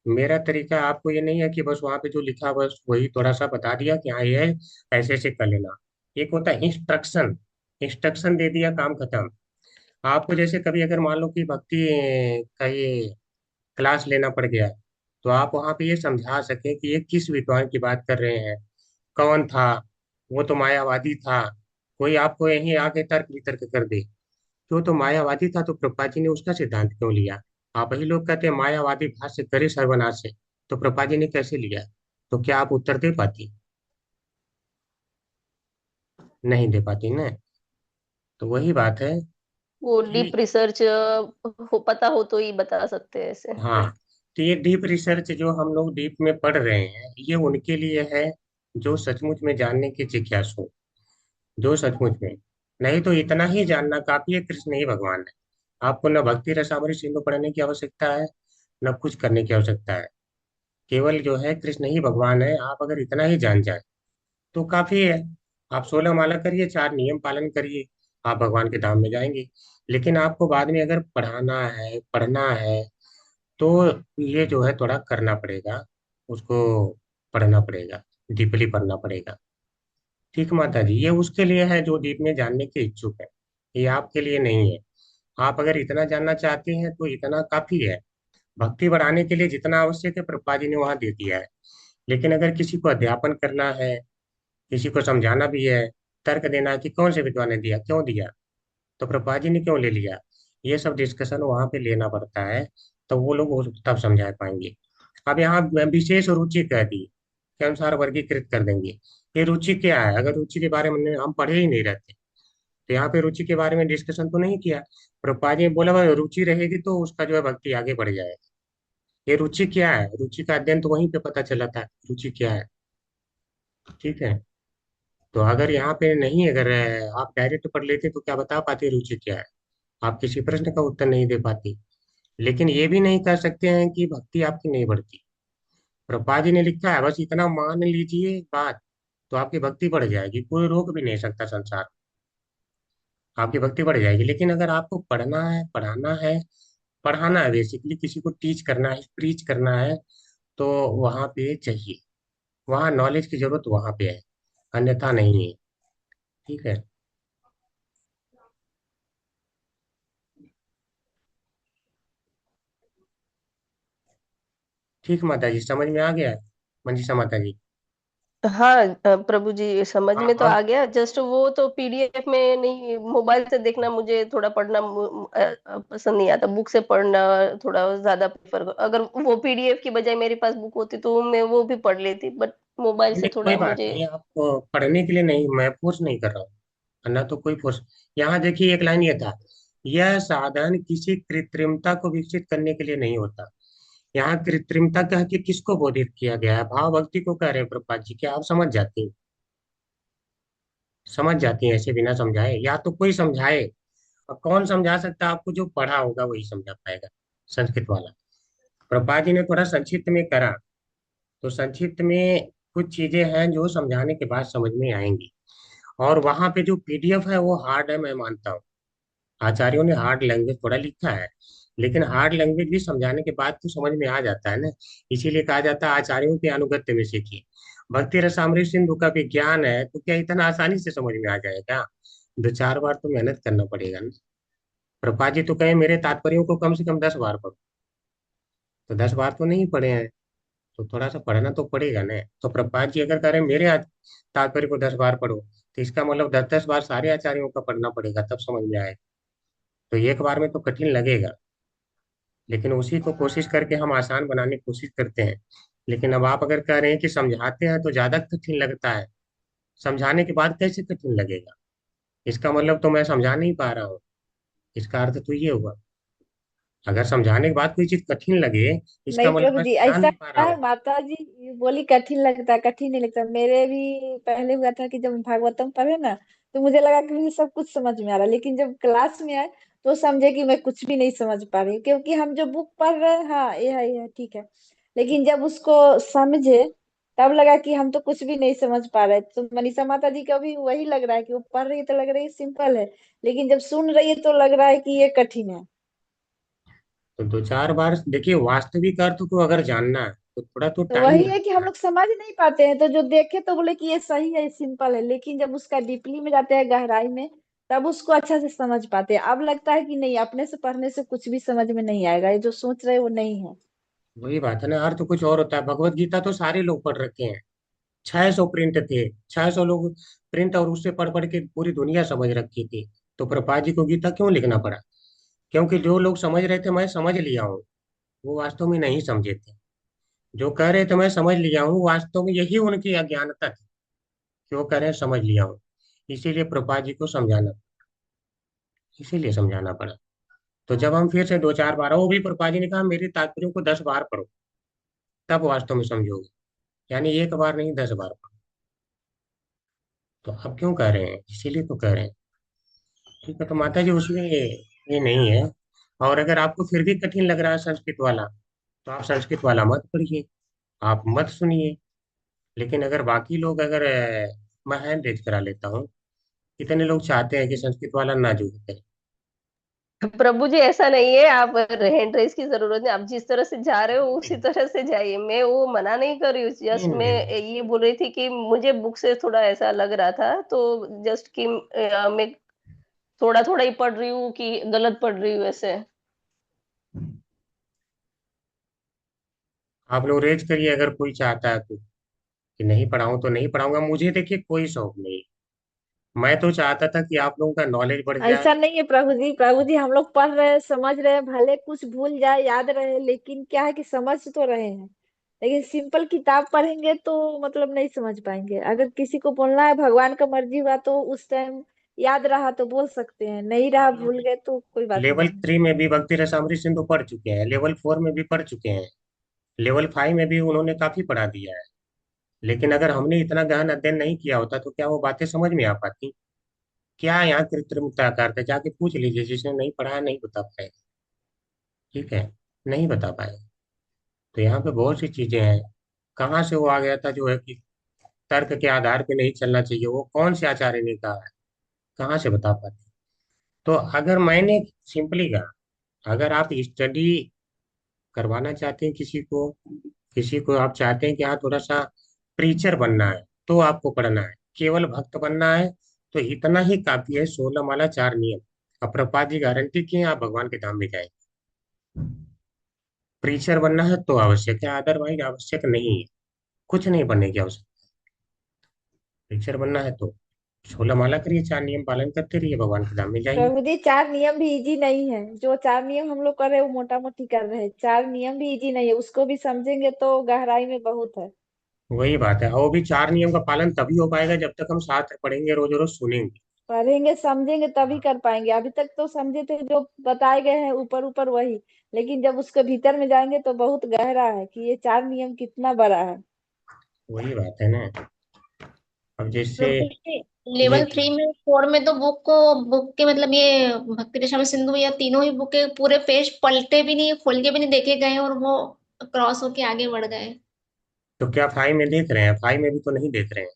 Speaker 1: मेरा तरीका आपको ये नहीं है कि बस वहां पे जो लिखा बस वही थोड़ा सा बता दिया कि हाँ ये है, ऐसे ऐसे कर लेना। एक होता है इंस्ट्रक्शन, इंस्ट्रक्शन दे दिया काम खत्म। आपको जैसे कभी अगर मान लो कि भक्ति का ये क्लास लेना पड़ गया, तो आप वहां पे ये समझा सकें कि ये किस विद्वान की बात कर रहे हैं, कौन था, वो तो मायावादी था। कोई आपको यहीं आके तर्क वितर्क कर दे कि वो तो मायावादी था तो प्रभुपाद जी ने उसका सिद्धांत क्यों लिया। आप ही लोग कहते हैं मायावादी भाष्य करे सर्वनाश से, तो प्रभुपाद जी ने कैसे लिया, तो क्या आप उत्तर दे पाती, नहीं दे पाती ना। तो वही बात है
Speaker 10: वो डीप
Speaker 1: कि
Speaker 10: रिसर्च हो, पता हो तो ही बता सकते हैं ऐसे।
Speaker 1: हाँ, तो ये डीप रिसर्च जो हम लोग डीप में पढ़ रहे हैं ये उनके लिए है जो सचमुच में जानने की जिज्ञासु, जो सचमुच में, नहीं तो इतना ही जानना काफी है, कृष्ण ही भगवान है। आपको न भक्ति रसामृत सिंधु पढ़ने की आवश्यकता है, न कुछ करने की आवश्यकता है। केवल जो है कृष्ण ही भगवान है, आप अगर इतना ही जान जाए तो काफी है। आप 16 माला करिए, 4 नियम पालन करिए, आप भगवान के धाम में जाएंगे। लेकिन आपको बाद में अगर पढ़ाना है, पढ़ना है, तो ये जो है थोड़ा करना पड़ेगा, उसको पढ़ना पड़ेगा, डीपली पढ़ना पड़ेगा। ठीक माता जी, ये उसके लिए है जो डीप में जानने के इच्छुक है, ये आपके लिए नहीं है। आप अगर इतना जानना चाहते हैं तो इतना काफी है। भक्ति बढ़ाने के लिए जितना आवश्यक है प्रभुपाद जी ने वहां दे दिया है। लेकिन अगर किसी को अध्यापन करना है, किसी को समझाना भी है, तर्क देना है कि कौन से विद्वान ने दिया, क्यों दिया, तो प्रभुपाद जी ने क्यों ले लिया, ये सब डिस्कशन वहां पे लेना पड़ता है। तो वो लोग तब समझा पाएंगे। अब यहाँ विशेष रुचि कह दी के अनुसार वर्गीकृत कर देंगे। ये रुचि क्या है? अगर रुचि के बारे में हम पढ़े ही नहीं रहते तो यहाँ पे रुचि के बारे में डिस्कशन तो नहीं किया। प्रभुपाद जी ने बोला भाई रुचि रहेगी तो उसका जो है भक्ति आगे बढ़ जाएगा। ये रुचि क्या है? रुचि का अध्ययन तो वहीं पे पता चला था, रुचि क्या है। ठीक है। तो अगर यहाँ पे नहीं, अगर आप डायरेक्ट पढ़ लेते तो क्या बता पाते रुचि क्या है? आप किसी प्रश्न का उत्तर नहीं दे पाती। लेकिन ये भी नहीं कर सकते हैं कि भक्ति आपकी नहीं बढ़ती। प्रभुपाद जी ने लिखा है बस इतना मान लीजिए बात, तो आपकी भक्ति बढ़ जाएगी, कोई रोक भी नहीं सकता संसार, आपकी भक्ति बढ़ जाएगी। लेकिन अगर आपको पढ़ना है, पढ़ाना है, पढ़ाना है, बेसिकली किसी को टीच करना है, प्रीच करना है, तो वहां पे चाहिए, वहाँ नॉलेज की जरूरत वहां पे है, अन्यथा नहीं है। ठीक है। ठीक माता जी, समझ में आ गया है मंजीषा माता जी?
Speaker 10: हाँ प्रभु जी, समझ
Speaker 1: हाँ
Speaker 10: में तो
Speaker 1: अब
Speaker 10: आ गया। जस्ट वो तो पीडीएफ में नहीं, मोबाइल से देखना मुझे थोड़ा पढ़ना पसंद नहीं आता। बुक से पढ़ना थोड़ा ज्यादा प्रेफर। अगर वो पीडीएफ की बजाय मेरे पास बुक होती तो मैं वो भी पढ़ लेती, बट मोबाइल
Speaker 1: नहीं
Speaker 10: से
Speaker 1: नहीं, कोई
Speaker 10: थोड़ा
Speaker 1: बात
Speaker 10: मुझे।
Speaker 1: नहीं, आप पढ़ने के लिए नहीं, मैं फोर्स नहीं कर रहा हूँ, ना तो कोई फोर्स। यहाँ देखिए एक लाइन ये था, यह साधन किसी कृत्रिमता को विकसित करने के लिए नहीं होता। यहाँ कृत्रिमता कह के किसको बोधित किया गया है? भाव भक्ति को कह रहे हैं प्रभुपाद जी। क्या आप समझ जाती हैं? समझ जाती हैं ऐसे बिना समझाए? या तो कोई समझाए। और कौन समझा सकता है आपको? जो पढ़ा होगा वही समझा पाएगा, संस्कृत वाला। प्रभुपाद जी ने थोड़ा संक्षिप्त में करा, तो संक्षिप्त में कुछ चीजें हैं जो समझाने के बाद समझ में आएंगी। और वहां पे जो पीडीएफ है वो हार्ड है, मैं मानता हूँ। आचार्यों ने हार्ड लैंग्वेज थोड़ा लिखा है, लेकिन हार्ड लैंग्वेज भी समझाने के बाद तो समझ में आ जाता है ना। इसीलिए कहा जाता है आचार्यों के अनुगत्य में सीखिए। भक्ति रसामृत सिंधु का विज्ञान है तो क्या इतना आसानी से समझ में आ जाएगा? 2-4 बार तो मेहनत करना पड़ेगा ना। प्रभुपाद जी तो कहे मेरे तात्पर्यों को कम से कम 10 बार पढ़ो, तो 10 बार तो नहीं पढ़े हैं, तो थोड़ा सा पढ़ना तो पड़ेगा ना। तो प्रभुपाद जी अगर करें मेरे तात्पर्य को 10 बार पढ़ो, तो इसका मतलब 10-10 बार सारे आचार्यों का पढ़ना पड़ेगा, तब समझ में आएगा। तो एक बार में तो कठिन लगेगा, लेकिन उसी को कोशिश करके हम आसान बनाने की कोशिश करते हैं। लेकिन अब आप अगर कह रहे हैं कि समझाते हैं तो ज्यादा कठिन लगता है, समझाने के बाद कैसे कठिन लगेगा? इसका मतलब तो मैं समझा नहीं पा रहा हूँ, इसका अर्थ तो ये हुआ। अगर समझाने के बाद कोई चीज कठिन लगे, इसका
Speaker 5: नहीं
Speaker 1: मतलब
Speaker 5: प्रभु
Speaker 1: मैं
Speaker 5: जी,
Speaker 1: समझा
Speaker 5: ऐसा
Speaker 1: नहीं पा रहा
Speaker 5: है,
Speaker 1: हूँ।
Speaker 5: माता जी बोली कठिन लगता है, कठिन नहीं लगता। मेरे भी पहले हुआ था कि जब भागवतम पढ़े ना, तो मुझे लगा कि मुझे सब कुछ समझ में आ रहा है, लेकिन जब क्लास में आए तो समझे कि मैं कुछ भी नहीं समझ पा रही हूँ, क्योंकि हम जो बुक पढ़ रहे हैं, हाँ ये है ठीक है, लेकिन जब उसको समझे तब लगा कि हम तो कुछ भी नहीं समझ पा रहे। तो मनीषा माता जी का भी वही लग रहा है कि वो पढ़ रही है तो लग रही है सिंपल है, लेकिन जब सुन रही है तो लग रहा है कि ये कठिन है।
Speaker 1: तो 2-4 बार देखिए, वास्तविक अर्थ को अगर जानना है तो थोड़ा तो
Speaker 5: तो
Speaker 1: टाइम
Speaker 5: वही है कि
Speaker 1: लगता
Speaker 5: हम
Speaker 1: है।
Speaker 5: लोग समझ नहीं पाते हैं, तो जो देखे तो बोले कि ये सही है, ये सिंपल है, लेकिन जब उसका डीपली में जाते हैं, गहराई में, तब उसको अच्छा से समझ पाते हैं। अब लगता है कि नहीं, अपने से पढ़ने से कुछ भी समझ में नहीं आएगा, ये जो सोच रहे हैं वो नहीं है।
Speaker 1: वही बात है ना, अर्थ कुछ और होता है। भगवत गीता तो सारे लोग पढ़ रखे हैं, 600 प्रिंट थे, 600 लोग प्रिंट, और उससे पढ़ पढ़ के पूरी दुनिया समझ रखी थी। तो प्रभुपाद जी को गीता क्यों लिखना पड़ा? क्योंकि जो लोग समझ रहे थे मैं समझ लिया हूँ, वो वास्तव में नहीं समझे थे। जो कह रहे थे मैं समझ लिया हूँ, वास्तव में यही उनकी अज्ञानता थी कि वो कह रहे हैं समझ लिया हूँ। इसीलिए प्रभुपाद जी को समझाना, इसीलिए समझाना पड़ा। तो जब हम फिर से 2-4 बार, वो भी प्रभुपाद जी ने कहा मेरे तात्पर्यों को 10 बार पढ़ो, तब वास्तव में समझोगे। यानी एक बार नहीं, 10 बार पढ़ो। तो आप क्यों कह रहे हैं, इसीलिए तो कह रहे हैं। ठीक है, तो माता जी उसमें ये नहीं है। और अगर आपको फिर भी कठिन लग रहा है संस्कृत वाला, तो आप संस्कृत वाला मत पढ़िए, आप मत सुनिए। लेकिन अगर बाकी लोग अगर मैं हैंड रेज करा लेता हूँ, कितने लोग चाहते हैं कि संस्कृत वाला ना जो करे।
Speaker 10: प्रभु जी ऐसा नहीं है, आप हैंड रेस की जरूरत नहीं, आप जिस तरह से जा रहे हो उसी
Speaker 1: नहीं
Speaker 10: तरह से जाइए, मैं वो मना नहीं कर रही हूँ,
Speaker 1: नहीं
Speaker 10: जस्ट मैं
Speaker 1: नहीं नहीं।
Speaker 10: ये बोल रही थी कि मुझे बुक से थोड़ा ऐसा लग रहा था, तो जस्ट कि मैं थोड़ा थोड़ा ही पढ़ रही हूँ कि गलत पढ़ रही हूँ ऐसे।
Speaker 1: आप लोग रेज करिए अगर कोई चाहता है तो, कि नहीं पढ़ाऊँ तो नहीं पढ़ाऊंगा, मुझे देखिए कोई शौक नहीं। मैं तो चाहता था कि आप लोगों का नॉलेज बढ़ जाए।
Speaker 11: ऐसा नहीं है प्रभु जी, प्रभु जी हम लोग पढ़ रहे हैं, समझ रहे हैं, भले कुछ भूल जाए याद रहे, लेकिन क्या है कि समझ तो रहे हैं। लेकिन सिंपल किताब पढ़ेंगे तो मतलब नहीं समझ पाएंगे। अगर किसी को बोलना है भगवान का मर्जी हुआ तो उस टाइम याद रहा तो बोल सकते हैं, नहीं रहा
Speaker 1: आप लोग
Speaker 11: भूल गए तो कोई बात
Speaker 1: लेवल
Speaker 11: नहीं है।
Speaker 1: 3 में भी भक्ति रसामृत सिंधु पढ़ चुके हैं, लेवल 4 में भी पढ़ चुके हैं, लेवल 5 में भी उन्होंने काफी पढ़ा दिया है। लेकिन अगर हमने इतना गहन अध्ययन नहीं किया होता तो क्या वो बातें समझ में आ पाती? क्या यहाँ कृत्रिमता करते, जाके पूछ लीजिए जिसने नहीं पढ़ा है, नहीं बता पाए। ठीक है, नहीं बता पाए। तो यहाँ पे बहुत सी चीजें हैं। कहाँ से वो आ गया था जो है कि तर्क के आधार पे नहीं चलना चाहिए, वो कौन से आचार्य ने कहा है, कहाँ से बता पाते? तो अगर मैंने सिंपली कहा, अगर आप स्टडी करवाना चाहते हैं किसी को, किसी को आप चाहते हैं कि हाँ थोड़ा सा प्रीचर बनना है, तो आपको पढ़ना है। केवल भक्त बनना है तो इतना ही काफी है, 16 माला 4 नियम। अब प्रभुपाद जी गारंटी किए आप भगवान के धाम में जाएंगे। प्रीचर बनना है तो आवश्यक है, अदरवाइज आवश्यक नहीं है, कुछ नहीं बनने की आवश्यकता। प्रीचर बनना है तो 16 माला करिए, 4 नियम पालन करते रहिए, भगवान के धाम में जाइए।
Speaker 11: प्रभु जी 4 नियम भी इजी नहीं है। जो 4 नियम हम लोग कर रहे हैं वो मोटा मोटी कर रहे हैं, 4 नियम भी इजी नहीं है, उसको भी समझेंगे तो गहराई में बहुत है।
Speaker 1: वही बात है, और वो भी 4 नियम का पालन तभी हो पाएगा जब तक हम साथ पढ़ेंगे, रोज रोज सुनेंगे।
Speaker 11: पढ़ेंगे समझेंगे तभी कर पाएंगे। अभी तक तो समझे थे जो बताए गए हैं ऊपर ऊपर वही, लेकिन जब उसके भीतर में जाएंगे तो बहुत गहरा है कि ये 4 नियम कितना बड़ा है।
Speaker 1: वही बात है ना। अब जैसे
Speaker 3: प्रभु जी,
Speaker 1: ये
Speaker 3: लेवल 3 में 4 में तो बुक के मतलब ये भक्ति रसामृत सिंधु या तीनों ही बुक के पूरे पेज पलटे भी नहीं, खोल के भी नहीं देखे गए और वो क्रॉस होके आगे बढ़ गए।
Speaker 1: तो क्या 5 में देख रहे हैं? 5 में भी तो नहीं देख रहे हैं।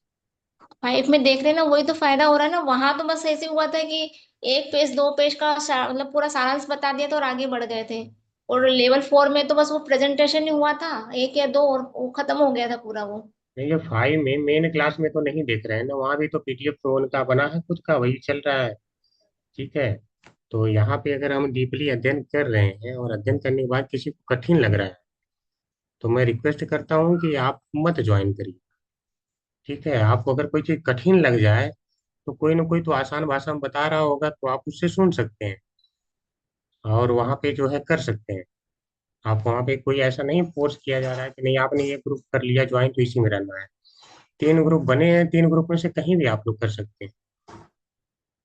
Speaker 3: 5 में देख रहे हैं ना, वही तो फायदा हो रहा है ना। वहां तो बस ऐसे हुआ था कि एक पेज 2 पेज का मतलब पूरा सारांश बता दिया था और आगे बढ़ गए थे। और लेवल 4 में तो बस वो प्रेजेंटेशन ही हुआ था, 1 या 2, और वो खत्म हो गया था पूरा वो।
Speaker 1: नहीं, जो 5 में मेन क्लास में तो नहीं देख रहे हैं ना, वहाँ भी तो पीडीएफ तो उनका बना है खुद का, वही चल रहा है। ठीक है, तो यहाँ पे अगर हम डीपली अध्ययन कर रहे हैं और अध्ययन करने के बाद किसी को कठिन लग रहा है, तो मैं रिक्वेस्ट करता हूँ कि आप मत ज्वाइन करिए। ठीक है, आपको अगर कोई चीज कठिन लग जाए तो कोई ना कोई तो आसान भाषा में बता रहा होगा, तो आप उससे सुन सकते हैं और वहाँ पे जो है कर सकते हैं। आप वहाँ पे कोई ऐसा नहीं फोर्स किया जा रहा है कि नहीं आपने ये ग्रुप कर लिया ज्वाइन तो इसी में रहना है। 3 ग्रुप बने हैं, 3 ग्रुप में से कहीं भी आप लोग कर सकते हैं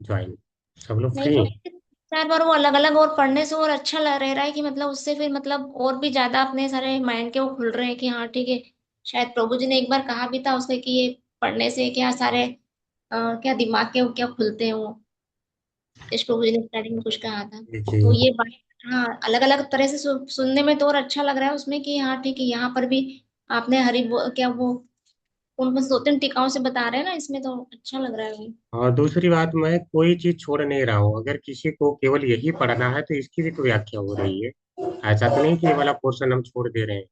Speaker 1: ज्वाइन, सब लोग
Speaker 3: नहीं
Speaker 1: फ्री
Speaker 3: तो
Speaker 1: हैं।
Speaker 3: 4 बार वो अलग अलग और पढ़ने से और अच्छा लग रह रहा है कि मतलब उससे फिर मतलब और भी ज्यादा अपने सारे माइंड के वो खुल रहे हैं कि हाँ ठीक है। शायद प्रभु जी ने एक बार कहा भी था उसके कि ये पढ़ने से क्या सारे क्या दिमाग के वो क्या खुलते हैं वो। इस प्रभु जी ने स्टार्टिंग में कुछ कहा था। तो
Speaker 1: देखिए,
Speaker 3: ये बात हाँ अलग अलग तरह से सुनने में तो और अच्छा लग रहा है उसमें कि हाँ ठीक है यहाँ पर भी आपने क्या वो उनको 2-3 टीकाओं से बता रहे हैं ना, इसमें तो अच्छा लग रहा है वो।
Speaker 1: और दूसरी बात, मैं कोई चीज छोड़ नहीं रहा हूँ। अगर किसी को केवल यही पढ़ना है तो इसकी भी तो व्याख्या हो रही है। ऐसा तो नहीं कि ये वाला पोर्शन हम छोड़ दे रहे हैं,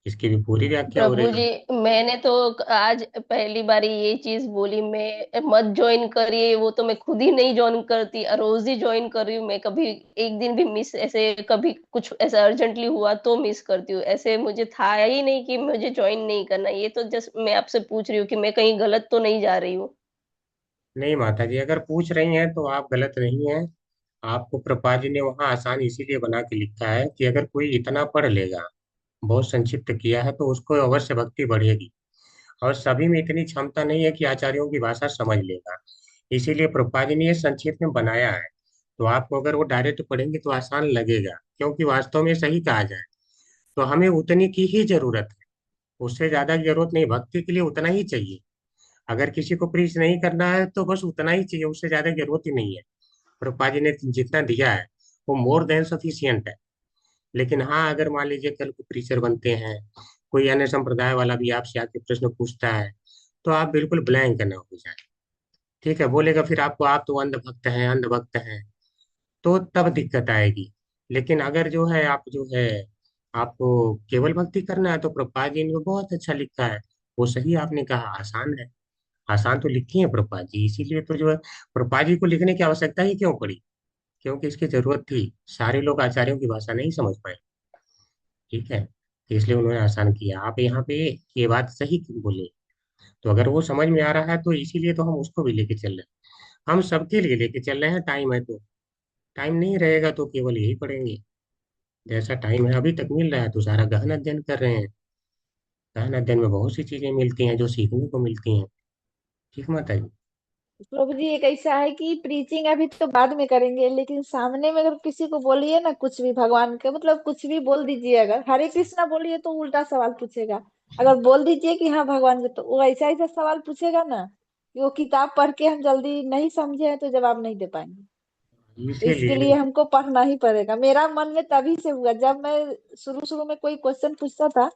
Speaker 1: इसकी भी पूरी व्याख्या हो
Speaker 10: प्रभु
Speaker 1: रही
Speaker 10: जी
Speaker 1: है।
Speaker 10: मैंने तो आज पहली बार ये चीज बोली, मैं मत ज्वाइन करिए, वो तो मैं खुद ही नहीं ज्वाइन करती, रोज ही ज्वाइन कर रही हूँ मैं। कभी एक दिन भी मिस, ऐसे कभी कुछ ऐसा अर्जेंटली हुआ तो मिस करती हूँ, ऐसे मुझे था ही नहीं कि मुझे ज्वाइन नहीं करना। ये तो जस्ट मैं आपसे पूछ रही हूँ कि मैं कहीं गलत तो नहीं जा रही हूँ।
Speaker 1: नहीं माता जी, अगर पूछ रही हैं तो आप गलत नहीं हैं। आपको प्रभा जी ने वहाँ आसान इसीलिए बना के लिखा है कि अगर कोई इतना पढ़ लेगा, बहुत संक्षिप्त किया है, तो उसको अवश्य भक्ति बढ़ेगी। और सभी में इतनी क्षमता नहीं है कि आचार्यों की भाषा समझ लेगा, इसीलिए प्रभुपाद जी ने ये संक्षिप्त में बनाया है। तो आपको अगर वो डायरेक्ट पढ़ेंगे तो आसान लगेगा, क्योंकि वास्तव में सही कहा जाए तो हमें उतनी की ही जरूरत है, उससे ज्यादा की जरूरत नहीं, भक्ति के लिए उतना ही चाहिए। अगर किसी को प्रीच नहीं करना है तो बस उतना ही चाहिए, उससे ज्यादा जरूरत ही नहीं है। प्रभुपाद जी ने जितना दिया है वो मोर देन सफिशियंट है। लेकिन हाँ, अगर मान लीजिए कल को प्रीचर बनते हैं, कोई अन्य संप्रदाय वाला भी आपसे आके प्रश्न पूछता है, तो आप बिल्कुल ब्लैंक ना हो जाए। ठीक है, बोलेगा फिर आपको आप तो अंधभक्त हैं, अंधभक्त हैं, तो तब दिक्कत आएगी। लेकिन अगर जो है आप जो है आपको केवल भक्ति करना है, तो प्रभुपाद जी ने बहुत अच्छा लिखा है। वो सही आपने कहा, आसान है। आसान तो लिखी है प्रभुपाद जी, इसीलिए तो जो है प्रभुपाद जी को लिखने की आवश्यकता ही क्यों पड़ी? क्योंकि इसकी जरूरत थी, सारे लोग आचार्यों की भाषा नहीं समझ पाए। ठीक है, तो इसलिए उन्होंने आसान किया। आप यहाँ पे ये बात सही बोले, तो अगर वो समझ में आ रहा है तो इसीलिए तो हम उसको भी लेके चल रहे हैं। हम सबके लिए लेके चल रहे हैं, टाइम है तो। टाइम नहीं रहेगा तो केवल यही पढ़ेंगे। जैसा टाइम है अभी तक मिल रहा है तो सारा गहन अध्ययन कर रहे हैं। गहन अध्ययन में बहुत सी चीजें मिलती हैं जो सीखने को मिलती हैं। ठीक माता जी।
Speaker 11: प्रभु जी एक ऐसा है कि प्रीचिंग अभी तो बाद में करेंगे, लेकिन सामने में अगर किसी को बोलिए ना कुछ भी भगवान के मतलब कुछ भी बोल दीजिए, अगर हरे कृष्णा बोलिए तो उल्टा सवाल पूछेगा। अगर बोल दीजिए कि हाँ भगवान के, तो वो ऐसा ऐसा सवाल पूछेगा ना कि वो किताब पढ़ के हम जल्दी नहीं समझे हैं तो जवाब नहीं दे पाएंगे। तो इसके
Speaker 1: इसीलिए
Speaker 11: लिए हमको पढ़ना ही पड़ेगा। मेरा मन में तभी से हुआ जब मैं शुरू शुरू में कोई क्वेश्चन पूछता था,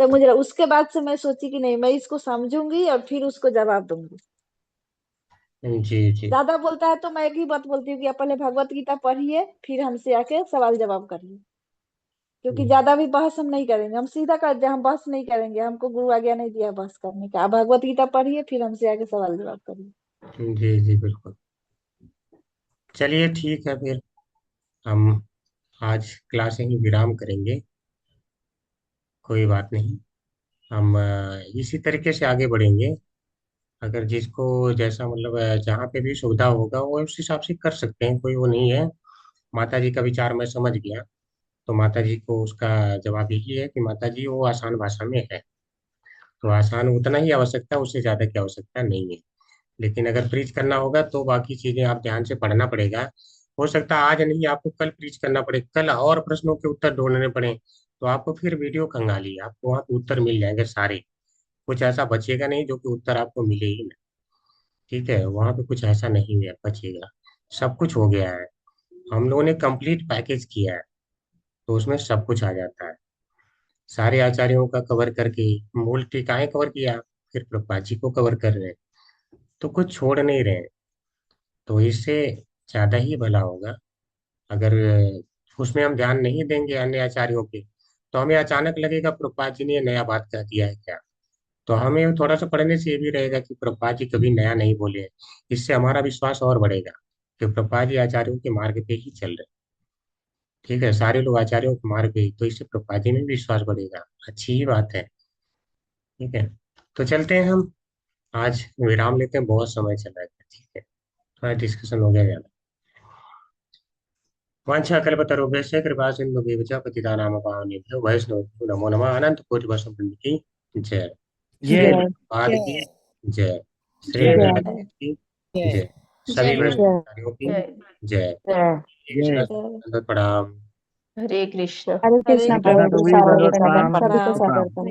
Speaker 11: तो मुझे उसके बाद से मैं सोची कि नहीं, मैं इसको समझूंगी और फिर उसको जवाब दूंगी।
Speaker 1: जी जी।
Speaker 11: ज्यादा बोलता है तो मैं एक ही बात बोलती हूँ कि आप पहले भगवत गीता पढ़िए फिर हमसे आके सवाल जवाब करिए। क्योंकि ज्यादा भी बहस हम नहीं करेंगे, हम सीधा कर दे, हम बहस नहीं करेंगे, हमको गुरु आज्ञा नहीं दिया बहस करने का। आप भगवत गीता पढ़िए फिर हमसे आके सवाल जवाब करिए।
Speaker 1: जी जी बिल्कुल। चलिए ठीक है फिर, हम आज क्लास यहीं विराम करेंगे। कोई बात नहीं, हम इसी तरीके से आगे बढ़ेंगे। अगर जिसको जैसा मतलब जहाँ पे भी सुविधा होगा वो उस हिसाब से कर सकते हैं, कोई वो नहीं है। माता जी का विचार मैं समझ गया, तो माता जी को उसका जवाब यही है कि माता जी वो आसान भाषा में है, तो आसान उतना ही आवश्यकता है, उससे ज्यादा की आवश्यकता नहीं है। लेकिन अगर प्रीच करना होगा तो बाकी चीजें आप ध्यान से पढ़ना पड़ेगा। हो सकता है आज नहीं, आपको कल प्रीच करना पड़े, कल और प्रश्नों के उत्तर ढूंढने पड़े, तो आपको फिर वीडियो खंगाली, आपको वहाँ पे उत्तर मिल जाएंगे सारे। कुछ ऐसा बचेगा नहीं जो कि उत्तर आपको मिले ही ना। ठीक है, वहाँ पे कुछ ऐसा नहीं है बचेगा, सब कुछ हो गया है। हम लोगों ने कंप्लीट पैकेज किया है, तो उसमें सब कुछ आ जाता है। सारे आचार्यों का कवर करके मूल टीकाएं कवर किया, फिर प्रभुपाद जी को कवर कर रहे हैं, तो कुछ छोड़ नहीं रहे हैं। तो इससे ज्यादा ही भला होगा। अगर उसमें हम ध्यान नहीं देंगे अन्य आचार्यों पे, तो हमें अचानक लगेगा प्रभुपाद जी ने ये नया बात कह दिया है क्या। तो हमें थोड़ा सा पढ़ने से ये भी रहेगा कि प्रभुपाद जी कभी नया नहीं बोले हैं। इससे हमारा विश्वास और बढ़ेगा कि प्रभुपाद जी आचार्यों के मार्ग पे ही चल रहे हैं। ठीक है, सारे लोग आचार्यों के मार्ग पे ही, तो इससे प्रभुपाद जी में भी विश्वास बढ़ेगा, अच्छी ही बात है। ठीक है, तो चलते हैं हम, आज विराम लेते हैं, बहुत समय चला है। ठीक है, थोड़ा डिस्कशन हो गया ज्यादा। वाञ्छाकल्पतरुभ्यश्च कृपा सिन्धुभ्यश्च च पतितानां पावनेभ्यो वैष्णवेभ्यो नमो नमः। अनंत कोटि वैष्णव की जय।
Speaker 9: जय
Speaker 1: श्रील प्रभुपाद की जय। श्री
Speaker 10: जय
Speaker 1: गणेश की जय। सभी
Speaker 3: जय
Speaker 1: वैष्णव की
Speaker 10: जय
Speaker 1: जय।
Speaker 9: जय।
Speaker 1: कृष्ण दंडवत प्रणाम।
Speaker 10: हरे कृष्ण।
Speaker 11: हरे
Speaker 10: हरे
Speaker 11: कृष्णा
Speaker 9: हरे कृष्णा
Speaker 11: प्रभु जी,
Speaker 9: प्रभु जी,
Speaker 11: सादर
Speaker 9: दंडवत
Speaker 11: प्रणाम,
Speaker 9: प्रणाम
Speaker 11: सभी को
Speaker 10: प्रणाम।
Speaker 11: सादर
Speaker 9: प्रणाम।
Speaker 11: प्रणाम।